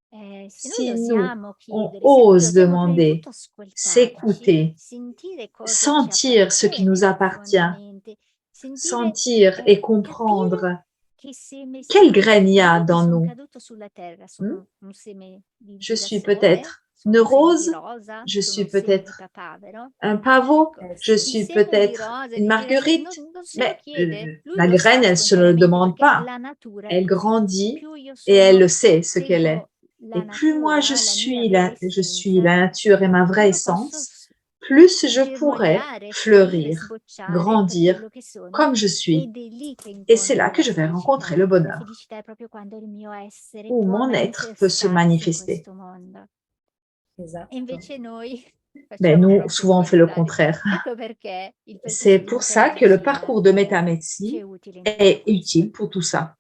Se noi Si nous, osiamo on chiedere, se noi ose osiamo prima di demander, tutto ascoltarci, s'écouter, sentire cosa ci sentir ce qui nous appartiene appartient, profondamente, sentire, sentir et capire comprendre che seme quelle siamo graine il y a io che dans sono nous. caduto sulla terra, Hmm? sono un seme di Je suis girasole, peut-être sono une un seme di rose, rosa, je sono suis un seme di peut-être papavero. un pavot, Ecco, je Sì. il suis seme di peut-être rosa, une di girasole, marguerite, non se lo mais chiede, lui la lo sa graine, elle se le spontaneamente demande perché pas. la natura è Elle così. grandit Più io et elle sono, le sait ce qu'elle est. seguo la Et plus moi natura, la mia je suis vera la nature et ma vraie più posso essence, plus je pourrai germogliare, fiorire, fleurir, sbocciare per grandir quello che sono comme je suis. ed è lì che Et c'est là incontro que la je vais felicità. rencontrer le La bonheur, felicità è proprio quando il mio essere où può mon être peut se manifestarsi in manifester. questo mondo. E Esatto. invece noi Mais facciamo nous, proprio il souvent, on fait le contrario. contraire. Ecco perché il C'est percorso di pour ça que le metamedicina parcours de ci métamédecine è utile in tutto est questo. utile pour tout ça.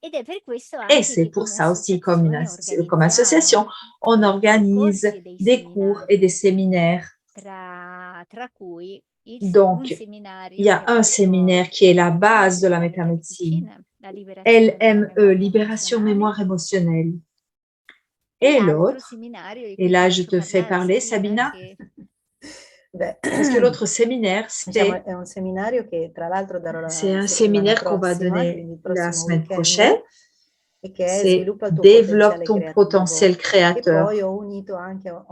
Ed è per questo Et anche c'est che pour come ça aussi, comme, associazione comme association, organizziamo on dei organise percorsi e dei des cours et seminari, des séminaires. tra cui un Donc, il y seminario a che è un proprio séminaire qui est la la base base de la della métamedicine, metamedicina, la liberazione della LME, memoria libération emozionale, mémoire émotionnelle. e Et l'altro l'autre, seminario di et cui ti là je faccio te fais parlare parler, Sabina, Sabina, che Beh, parce que l'autre séminaire, diciamo, è un seminario che tra l'altro darò c'est un la settimana séminaire qu'on va prossima, donner quindi il la prossimo semaine prochaine. weekend, e che è C'est Sviluppa il tuo développe potenziale ton creativo. potentiel E poi créateur. ho unito anche a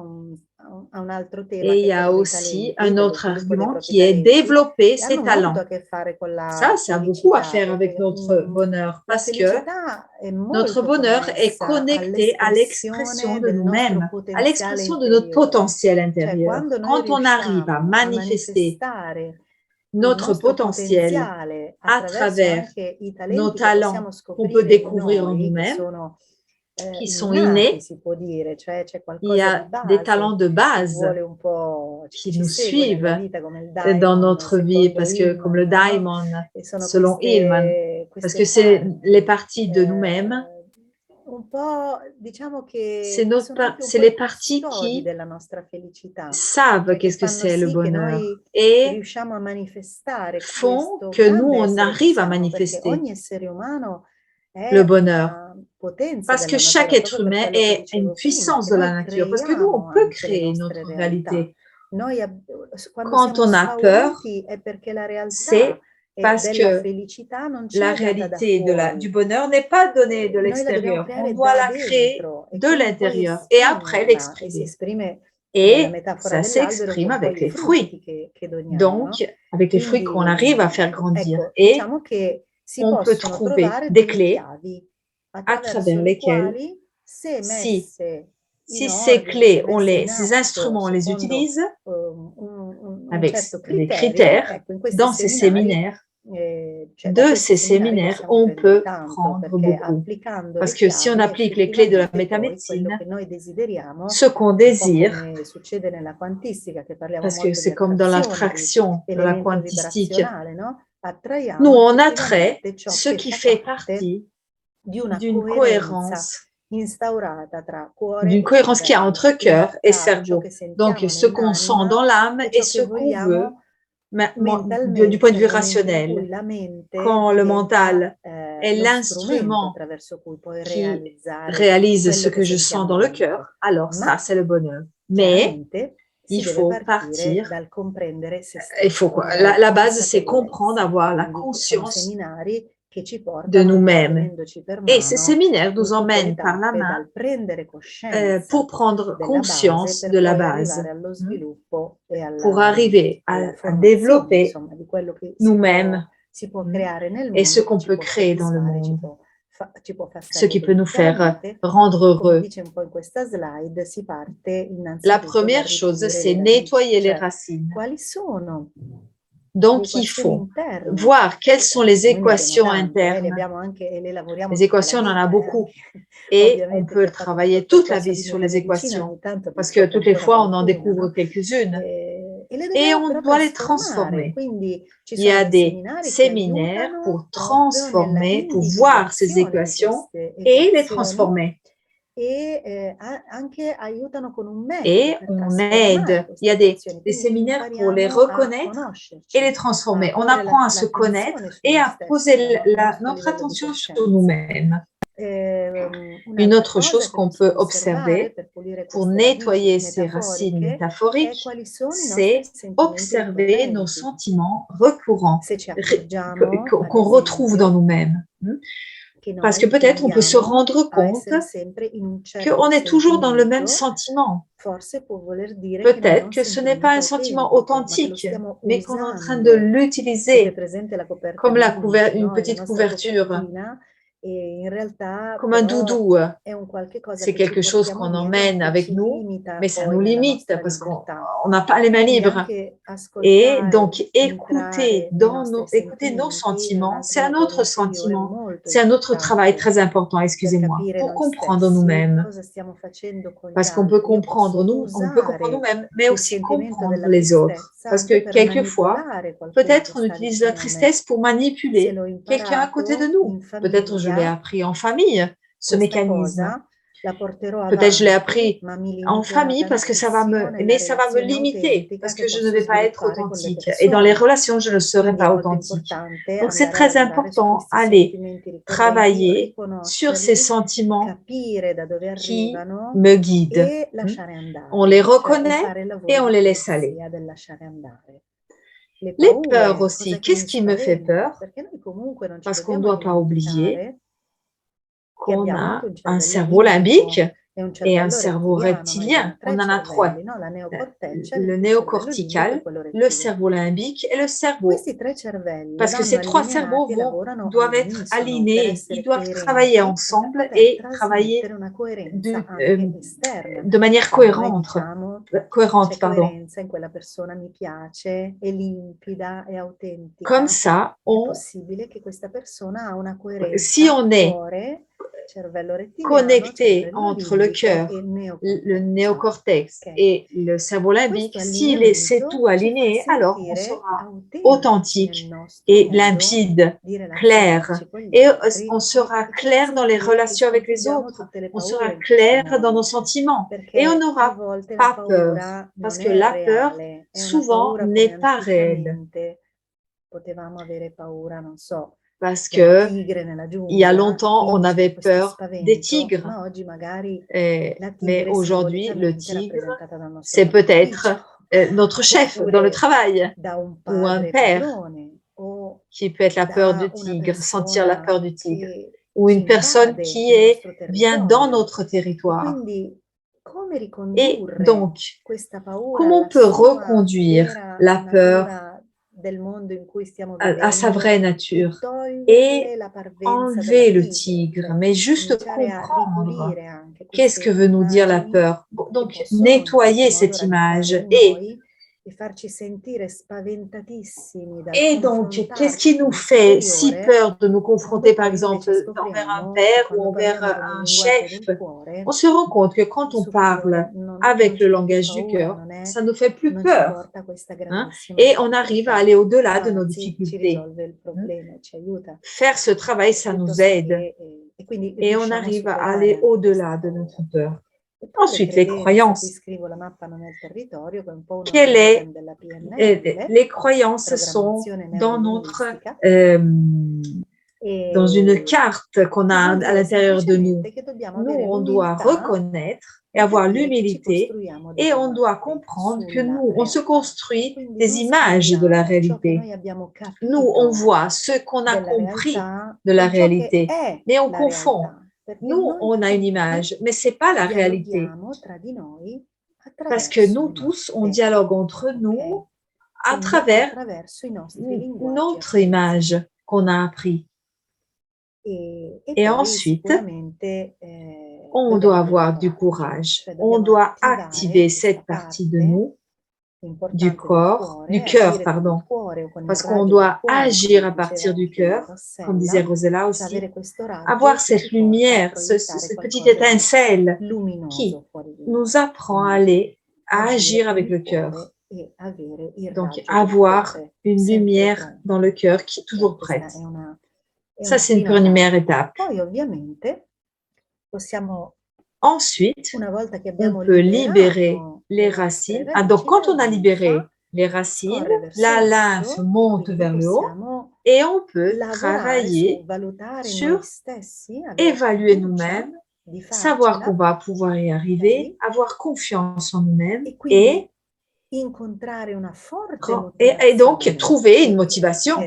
un altro tema Et il che y è a quello dei aussi talenti, un dello autre sviluppo dei argument propri qui est talenti, développer che ses hanno molto talents. a che fare con la Ça a beaucoup à felicità, faire avec perché notre bonheur la parce que felicità è notre molto bonheur est connessa connecté à l'expression all'espressione de del nostro nous-mêmes, à potenziale l'expression de notre interiore. potentiel Cioè, intérieur. quando noi Quand on arrive à riusciamo a manifester manifestare il notre nostro potentiel potenziale à attraverso travers anche i nos talenti che talents possiamo qu'on peut scoprire in découvrir en noi, che nous-mêmes, sono qui sont innati, innés, si può dire, cioè c'è il y qualcosa di a des talents base de che base vuole un po', chi qui ci nous segue nella suivent vita come il dans daimon, notre vie, secondo parce que comme le Hillman, no? diamond, E sono selon Hillman, parce que queste c'est les parti parties de nous-mêmes un po', diciamo c'est che sono anche un po' les i parties custodi qui della nostra felicità, savent cioè che qu'est-ce que fanno c'est le sì che bonheur noi et riusciamo a manifestare font questo que nous, grande on essere che arrive à siamo, perché manifester ogni essere umano le è bonheur. una potenza Parce que della chaque natura, être proprio per humain quello che est une dicevo prima, puissance che de la noi nature, parce que nous, on creiamo peut anche le créer nostre notre realtà. réalité. Noi quando Quand siamo on a peur, spauriti è perché la realtà c'est parce della que felicità non ci la è data da réalité fuori. du bonheur n'est pas donnée de Noi la dobbiamo l'extérieur. On creare doit da la créer dentro e de quindi poi l'intérieur et après esprimerla, e si l'exprimer. esprime nella Et metafora ça dell'albero s'exprime con poi avec i les fruits. frutti che doniamo, Donc, no? avec les fruits qu'on arrive à faire Quindi, grandir. ecco, Et diciamo che si on peut possono trouver trovare des delle clés chiavi à attraverso travers le lesquelles, quali, se si, messe in ces ordine, se clés, messe in ces atto instruments, on les secondo utilise un avec certo des criterio, critères ecco, in questi dans ces seminari séminaires. cioè da De questi ces seminari séminaires, possiamo on prendere peut tanto, prendre perché beaucoup. applicando Parce le que si on chiavi, applique les clés de la effettivamente poi quello métamedicine, che noi desideriamo, ce qu'on un po' désire, come succede nella quantistica, che parliamo parce que molto di c'est comme dans attrazione, di l'attraction, dans la elemento quantistique, vibrazionale, no? nous, Attraiamo on attrait effettivamente ciò ce che qui fa fait parte partie di una d'une coerenza cohérence, instaurata tra cuore d'une e cohérence qu'il y a cervello, entre cœur quindi et tra ciò che cerveau. Donc, sentiamo ce qu'on sent dans nell'anima l'âme e et ciò ce che qu'on veut vogliamo du point de mentalmente vue nel momento in cui rationnel. la mente Quand le diventa mental est lo strumento l'instrument attraverso cui puoi qui realizzare réalise ce quello che que je sens sentiamo dans le cœur, dentro. alors ça, Ma c'est le bonheur. Mais chiaramente si il deve faut partire partir. dal comprendere se Il faut stesso, quoi? quindi dalla La base, c'est comprendre, consapevolezza. avoir la Quindi sono conscience seminari che ci de portano un po' nous-mêmes. tenendoci per Et ces mano séminaires in nous tutte le emmènent par la tappe, main dal prendere coscienza pour prendre della base conscience per de la poi base, arrivare allo hein, sviluppo e pour arriver alla à formazione, développer insomma, di quello che nous-mêmes, si può hein, creare nel et ce mondo, che qu'on ci peut può créer dans le soddisfare, monde, ci può far ce qui salire. peut nous Quindi faire chiaramente, rendre come heureux. dice un po' in questa slide, si parte La innanzitutto da première chose, ripulire c'est le radici, nettoyer les cioè racines. quali sono le Donc, il equazioni faut interne. voir quelles sont les Noi ne abbiamo équations tante, le internes. abbiamo anche e le lavoriamo Les tutta la équations, on en a vita, beaucoup. anche Et on ovviamente chi peut ha fatto un travailler toute la percorso vie di sur les metamedicina équations, ogni tanto ne parce que scopre toutes les ancora fois, on en qualcuna, découvre no? quelques-unes. E le Et dobbiamo on però doit les trasformare, transformer. quindi ci Il y sono a dei des seminari che séminaires aiutano pour proprio nella transformer, pour voir ces individuazione di équations queste et les equazioni transformer. e anche aiutano con un metodo Et per on trasformare aide. Il y queste a equazioni, des quindi séminaires pour les impariamo a reconnaître et les conoscerci, transformer. a On porre apprend à se l'attenzione connaître su et noi à stessi, poser il nostro notre livello di attention sur coscienza. nous-mêmes. Une Un'altra autre cosa chose che qu'on peut possiamo osservare observer per pulire pour queste radici nettoyer ces racines metaforiche è métaphoriques, quali sono i nostri c'est sentimenti observer nos ricorrenti. sentiments récurrents Se ci accorgiamo, ad qu'on retrouve dans esempio, nous-mêmes. che Parce que noi peut-être on peut se tendiamo rendre a compte essere sempre in un certo qu'on est toujours dans le même sentimento, sentiment. forse può voler dire che non è Peut-être un que ce n'est pas un sentimento sentiment autentico, ma che lo authentique, stiamo mais qu'on est en train de usando. Avete l'utiliser presente la coperta comme di Unity, une no? È la petite nostra couverture, copertina e in realtà comme un però doudou. è un qualche cosa C'est che ci quelque chose portiamo qu'on dietro, ma emmène che avec ci nous, limita mais ça poi nous nella limite nostra parce qu'on libertà. n'a pas les mains Quindi libres. anche Et ascoltare, donc, entrare nei nostri écouter nos sentimenti è un sentiments, c'est altro un lavoro autre interiore sentiment, molto c'est un autre travail importante très important, per excusez-moi, capire pour noi comprendre stessi nous-mêmes. cosa stiamo facendo con gli Parce qu'on peut altri. Io comprendre posso nous, on peut comprendre usare nous-mêmes, mais il aussi sentimento comprendre della les autres. tristezza Parce anche que per quelquefois, manipolare qualcuno che peut-être on sta utilise la vicino a me. tristesse pour Se manipuler l'ho quelqu'un à côté de imparato nous. in Peut-être je l'ai famiglia, appris en famille, ce questa mécanisme. cosa la porterò Peut-être je l'ai avanti, appris ma mi en limiterà famille parce que tantissimo nella mais ça va me relazione limiter autentica parce che que je ne posso vais pas être sviluppare con le authentique. Et dans les persone. relations, je ne serai Quindi è pas molto authentique. importante Donc, c'est andare a très lavorare su important, questi aller sentimenti ricorrenti, travailler sur ces riconoscerli, sentiments capire da dove qui arrivano me guident. e Hmm? lasciare On les andare, cioè e reconnaît fare il et lavoro on di les laisse aller. pulizia del lasciare andare. Le Les peurs paure, aussi. cos'è che Qu'est-ce mi qui me fait spaventa? peur? Perché noi comunque non ci Parce qu'on ne dobbiamo doit pas oublier dimenticare che qu'on abbiamo anche a un un cervello cerveau limbique limbico e un et un cervello cerveau rettiliano. Noi abbiamo reptilien. On tre en a trois. cervelli, no? La neocorteccia, Le il cervello limbico e néocortical, quello le rettiliano. cerveau limbique et le cerveau. Questi tre cervelli Parce que vanno ces trois cerveaux allineati e lavorano doivent être all'unisono per alignés, ils essere doivent travailler coerenti e da ensemble poter et travailler trasmettere una coerenza anche esterna. de manière Quando noi cohérente, diciamo cohérente, c'è pardon. coerenza in quella persona, mi piace, è limpida, è Comme autentica, ça, è possibile che questa persona ha una si coerenza on est fuori connecté entre le cœur, le néocortex et le cerveau limbique, si c'est tout aligné, alors on sera authentique et limpide, clair. Et on sera clair dans les relations avec les autres. On sera clair dans nos sentiments. Et on n'aura pas peur. Parce que la peur, souvent, n'est pas réelle. Parce que il y a longtemps, on avait peur des tigres. Mais aujourd'hui, le tigre, c'est peut-être notre chef dans le travail ou un père qui peut être la peur du tigre, sentir la peur du tigre, ou une personne qui vient dans notre territoire. Et donc, comment on peut reconduire la peur à sa vraie nature et enlever le tigre, mais juste comprendre qu'est-ce que veut nous dire la peur. Donc, nettoyer cette image et donc, qu'est-ce qui nous fait si peur de nous confronter, par exemple, envers un père ou envers un chef? On se rend compte que quand on parle avec le langage du cœur, ça ne nous fait plus peur. Hein? Et on arrive à aller au-delà de nos difficultés. Faire ce travail, ça nous aide. Et on arrive à aller au-delà de notre peur. Ensuite, les croyances. Les croyances sont dans dans une carte qu'on a à l'intérieur de nous. Nous, on doit reconnaître et avoir l'humilité et on doit comprendre que nous, on se construit des images de la réalité. Nous, on voit ce qu'on a compris de la réalité, mais on confond. Nous, on a une image, mais ce n'est pas la réalité. Parce que nous tous, on dialogue entre nous à travers notre image qu'on a appris. Et ensuite, on doit avoir du courage. On doit activer cette partie de nous, du cœur, pardon, parce qu'on doit agir à partir du cœur, comme disait Rosella aussi, avoir cette lumière, cette petite étincelle qui nous apprend à agir avec le cœur. Donc, avoir une lumière dans le cœur qui est toujours prête. Ça, c'est une première étape. Ensuite, on peut libérer les racines. Donc, quand on a libéré les racines, la lymphe monte vers le haut et on peut travailler sur évaluer nous-mêmes, savoir qu'on va pouvoir y arriver, avoir confiance en nous-mêmes et donc trouver une motivation.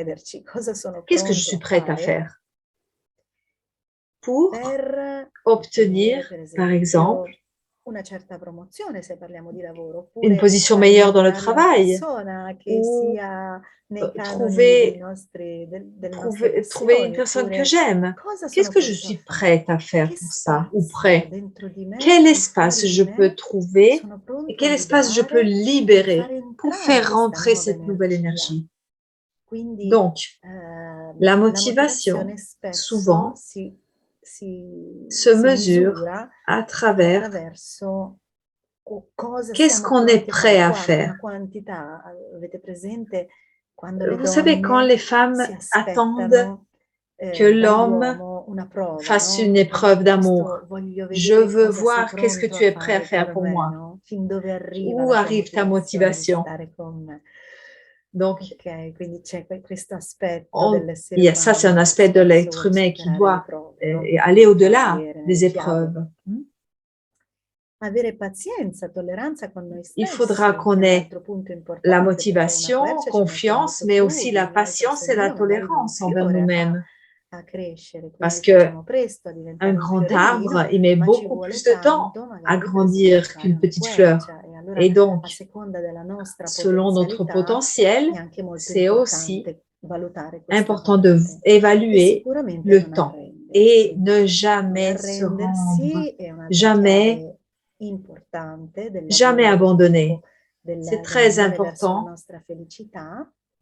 Qu'est-ce que je suis prête à faire pour obtenir, par exemple, une position meilleure dans le travail ou trouver une personne que j'aime. Qu'est-ce que je suis prête à faire pour ça ou prêt? Quel espace je peux trouver et quel espace je peux libérer pour faire rentrer cette nouvelle énergie? Donc, la motivation, souvent, se mesure à travers qu'est-ce qu'on est prêt à faire. Vous savez, quand les femmes attendent que l'homme fasse une épreuve d'amour, je veux voir qu'est-ce que tu es prêt à faire pour moi. Où arrive ta motivation? Donc, ça, c'est un aspect de l'être humain qui doit aller au-delà des épreuves. Il faudra qu'on ait la motivation, confiance, mais aussi la patience et la tolérance envers nous-mêmes. Parce qu'un grand arbre, il met beaucoup plus de temps à grandir qu'une petite fleur. Et donc, selon notre potentiel, c'est aussi important d'évaluer le temps et ne jamais se rendre, jamais abandonner. C'est très important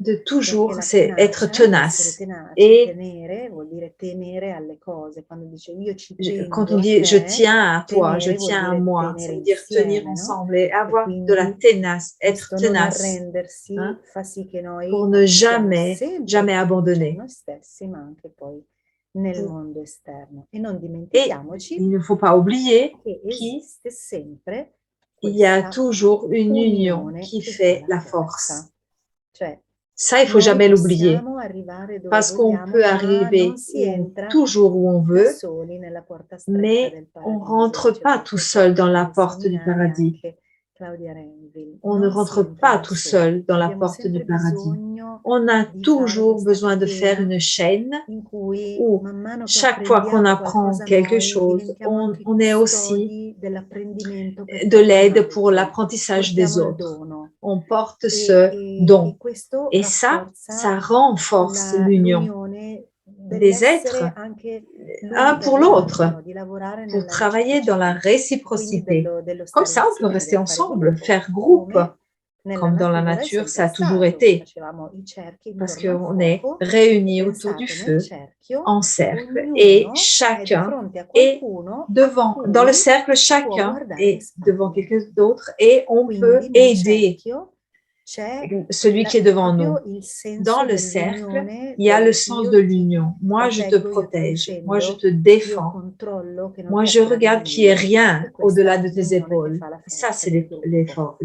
de toujours, c'est être tenace, tenace. Et tenere vuol dire tenere alle cose. Quando dice io ci quand tengo on a dit je te, tiens à toi, je tenere vuol tiens à dire moi, ça tenere veut dire tenir insieme, no? ensemble et E avoir de la quindi tenace, être questo non tenace, arrendersi hein, fa sì che noi pour ne siamo jamais, sempre jamais fiducia in abandonner. noi stessi, ma anche poi nel Pour- mondo esterno. E non Et dimentichiamoci il ne faut pas oublier che qu'il esiste sempre y a questa toujours une union unione qui che fa fait la la forza. force. Cioè, Ça, il faut noi jamais l'oublier. possiamo arrivare dove Parce qu'on vogliamo, peut ma non arriver si entra toujours où on da veut, soli nella porta stretta mais del on paradiso. rentre Dice pas tout proprio seul dans ci la deve porte du insegnare paradis. anche Claudia Renville. On ne Non si rentre entra pas da tout soli. seul dans la Abbiamo porte du sempre paradis. bisogno On a di fare toujours questa besoin de faire catena une chaîne in cui où man mano che chaque fois qu'on apprendiamo apprend qualcosa quelque noi chose, diventiamo anche on est aussi custodi dell'apprendimento per de qualcun l'aide pour altro. l'apprentissage des Portiamo il autres. dono. On porte E, ce e don. questo Et ça rafforza renforce l'union l'unione des êtres dell'essere anche un l'uno per pour l'autre, l'altro, di lavorare pour nella travailler dans la reciprocità e quindi réciprocité. dello Comme stare ça, on peut insieme, rester del fare ensemble, gruppo, faire groupe, come nella comme dans la natura è nature, ça sempre a toujours stato. été, Facevamo i cerchi parce intorno al qu'on est fuoco e réunis autour du pensate, nel feu, cerchio en cercle, et ognuno è di chacun fronte a est qualcuno a devant, dans le cui cercle, può chacun guardare le est devant spalle. quelqu'un d'autre et on peut Quindi nel aider cerchio c'è celui qui est devant nous. proprio il Dans senso le cercle, dell'unione, il y a le del sens io de ti l'union. Moi, je te proteggo, io ti protège. Moi, je difendo, te io défends. controllo che non Moi, ti je accada regarde qu'il n'y ait nulla. rien E au-delà questa de è tes l'unione che épaules. fa la Ça, forza c'est del gruppo.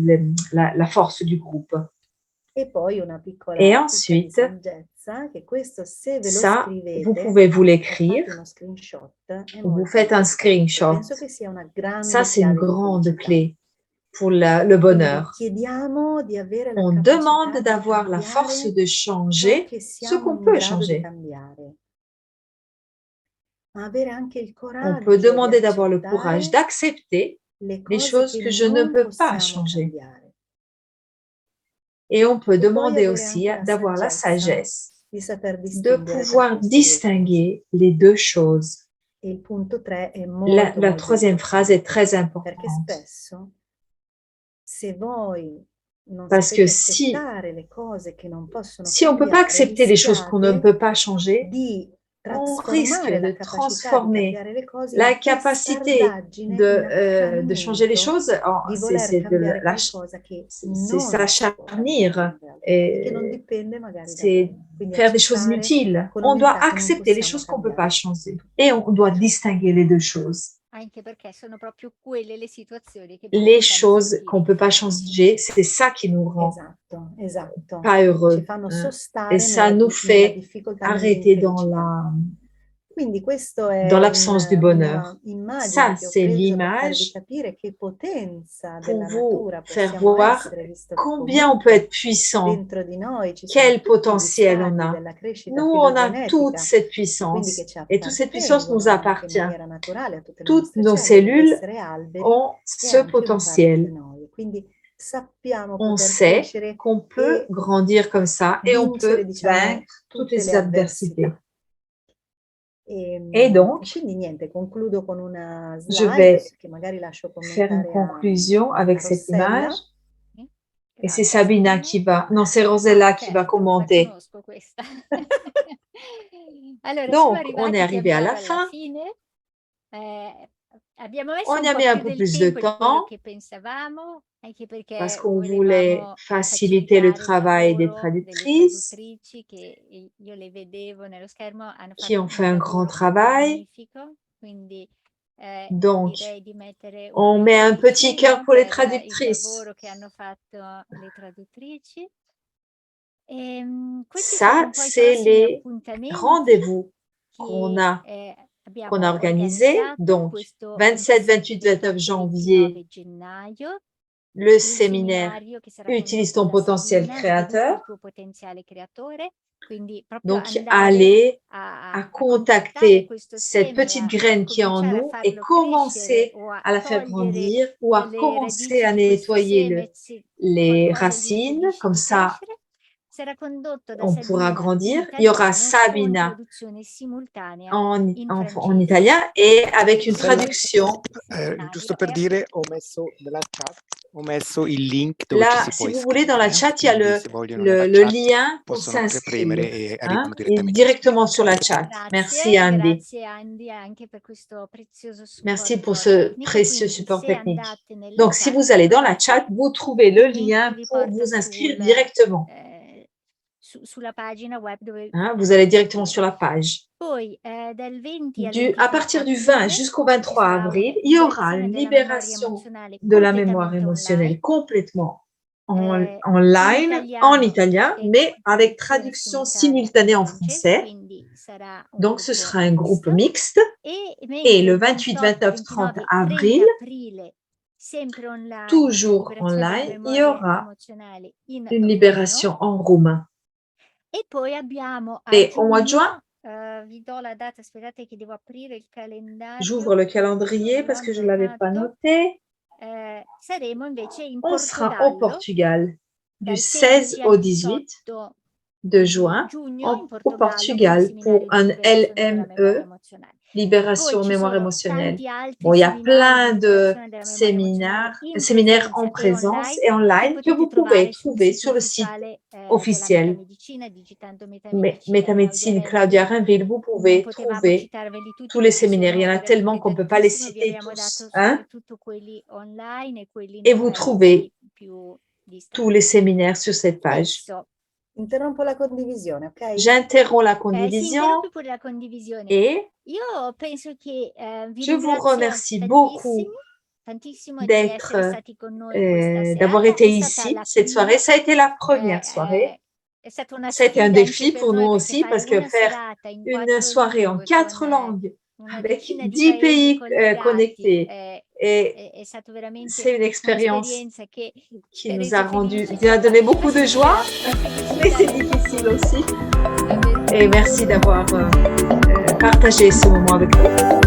la force du groupe. E poi una Et piccola chicca di ensuite, saggezza, che questo se ve lo ça, vous scrivete pouvez vous o l'écrire fate uno screenshot, è ou vous molto faites un importante. screenshot. Penso che sia una Ça, grande c'est une chiave di grande felicità. clé pour le Quindi bonheur. chiediamo di avere la On capacità demande di d'avoir la force cambiare de ciò changer che ce siamo qu'on in peut grado di changer. cambiare, ma avere anche il On peut coraggio di demander d'avoir le courage accettare d'accepter le les cose choses che que je ne non peux pas possiamo changer. cambiare. Et on peut E poi demander avere aussi anche la d'avoir la saggezza sagesse di saper de distinguere tra pouvoir queste due cose. distinguer les deux choses. E il punto 3 è La molto troisième phrase est très importante, perché importante. spesso se voi non Parce que sapete accettare le cose che non possono si on ne peut pas cambiare, accepter les choses qu'on ne rischiate peut pas changer, di on risque trasformare la de capacità di transformer cambiare le cose la in capacité testardaggine, in de changer les accanimento choses, di voler cambiare qualcosa che c'est non si può s'acharnir, cambiare in realtà e che non dipende magari da c'est voi. Quindi faire des choses accettare inutiles. con On doit umiltà che non accepter les possiamo choses qu'on ne peut pas cambiare changer et on doit distinguer les deux choses. Anche perché sono proprio quelle le situazioni che Les ci fanno choses qu'on sentire ne peut pas infelici. changer, c'est ça qui nous rend Esatto. pas Ci heureux. fanno hein. sostare Et ça nella nous fait difficoltà, arrêter nell'infelicità. Quindi questo dans è l'absence du bonheur. una immagine Ça, che ho c'est preso per farvi l'image capire che potenza pour della vous natura faire possiamo voir essere, visto che combien on peut être comunque puissant, dentro di noi ci sono quel tutti gli potentiel on stadi a. della crescita Nous, on a toute filogenetica cette e quindi che puissance ci et toute cette puissance nous appartengono anche in appartient. maniera naturale a tutte le Toutes nostre nos cellule, ad cellules essere alberi ont e ce anche una parte di potentiel. noi. Quindi sappiamo On poter sait crescere qu'on peut e grandir comme ça et on vincere, peut diciamo, vaincre toutes tutte le les adversités. avversità. Et donc, Quindi niente, concludo con una je slide vais che magari lascio faire une commentare conclusion a avec cette Rossella. image. Sì? Et c'est Grazie, Sabina Sabina. qui va, non, c'est Rosella qui va Certo, la commenter. conosco questa. Allora, siamo Donc, on est arrivati arrivé à pian la piano alla fin. fine. Abbiamo messo On un y a po' mis un più peu del plus de tempo di quello temps che pensavamo, anche parce perché qu'on voulait volevamo faciliter le facilitare il travail des lavoro delle traductrices traduttrici che io le vedevo nello schermo, hanno qui fatto ont fait un grand lavoro travail. magnifico, quindi Donc, direi di mettere on un met bel un petit cœur cuoricino pour les per il traductrices. lavoro che hanno fatto le traduttrici. Questi Ça, sono poi i c'est prossimi les appuntamenti rendez-vous qu'on che a abbiamo organisés. organizzato Donc, questo 27, 27, 28, 29 28, janvier, 29 gennaio, le il séminaire seminario che sarà Utilise condotto ton da potentiel Sabina, Sviluppa créateur. il tuo potenziale creatore, quindi proprio Donc, andare aller a à contattare contacter questo cette seme, petite a graine qui est en cominciare a nous et farlo crescere commencer o a à la faire togliere grandir ou à le commencer radici à di questo nettoyer seme se les qualcosa gli racines. impedisce Comme di ça, crescere. Sarà condotto da on pourra Sabina in grandir. Il y aura italiano con Sabina traduzione simultanea en in en francese. italien et avec une Rossella, traduction. giusto per dire, ho messo nella chat Là, si vous voulez, dans la chat, il y a le lien pour s'inscrire et directement sur la chat. Merci Andy. Merci pour ce précieux support technique. Donc, si vous allez dans la chat, vous trouvez le lien pour vous inscrire directement. Vous allez directement sur la page. À partir du 20 jusqu'au 23 avril, il y aura une libération de la mémoire émotionnelle complètement en ligne, en italien, mais avec traduction simultanée en français. Donc, ce sera un groupe mixte. Et le 28, 29, 30 avril, toujours en ligne, il y aura une libération en roumain. Et au mois de juin, j'ouvre le calendrier parce que je ne l'avais pas noté. On sera au Portugal du 16 au 18 de juin au Portugal pour un LME, Libération Mémoire Émotionnelle. Bon, il y a plein de séminaires en présence et en ligne que vous pouvez trouver sur le site officiel. Métamédecine Claudia Rainville, vous pouvez trouver tous les séminaires. Il y en a tellement qu'on ne peut pas les citer tous. Et vous trouvez tous les séminaires sur cette page. Interrompo la condivisione, ok? J'interromps la condivisione et je vous remercie beaucoup d'avoir été ici cette soirée. Ça a été la première soirée. Ça a été un défi pour nous aussi parce que faire une soirée en 4 langues avec 10 pays connectés, et c'est une expérience qui nous a donné beaucoup de joie, mais c'est difficile aussi. Et merci d'avoir partagé ce moment avec nous.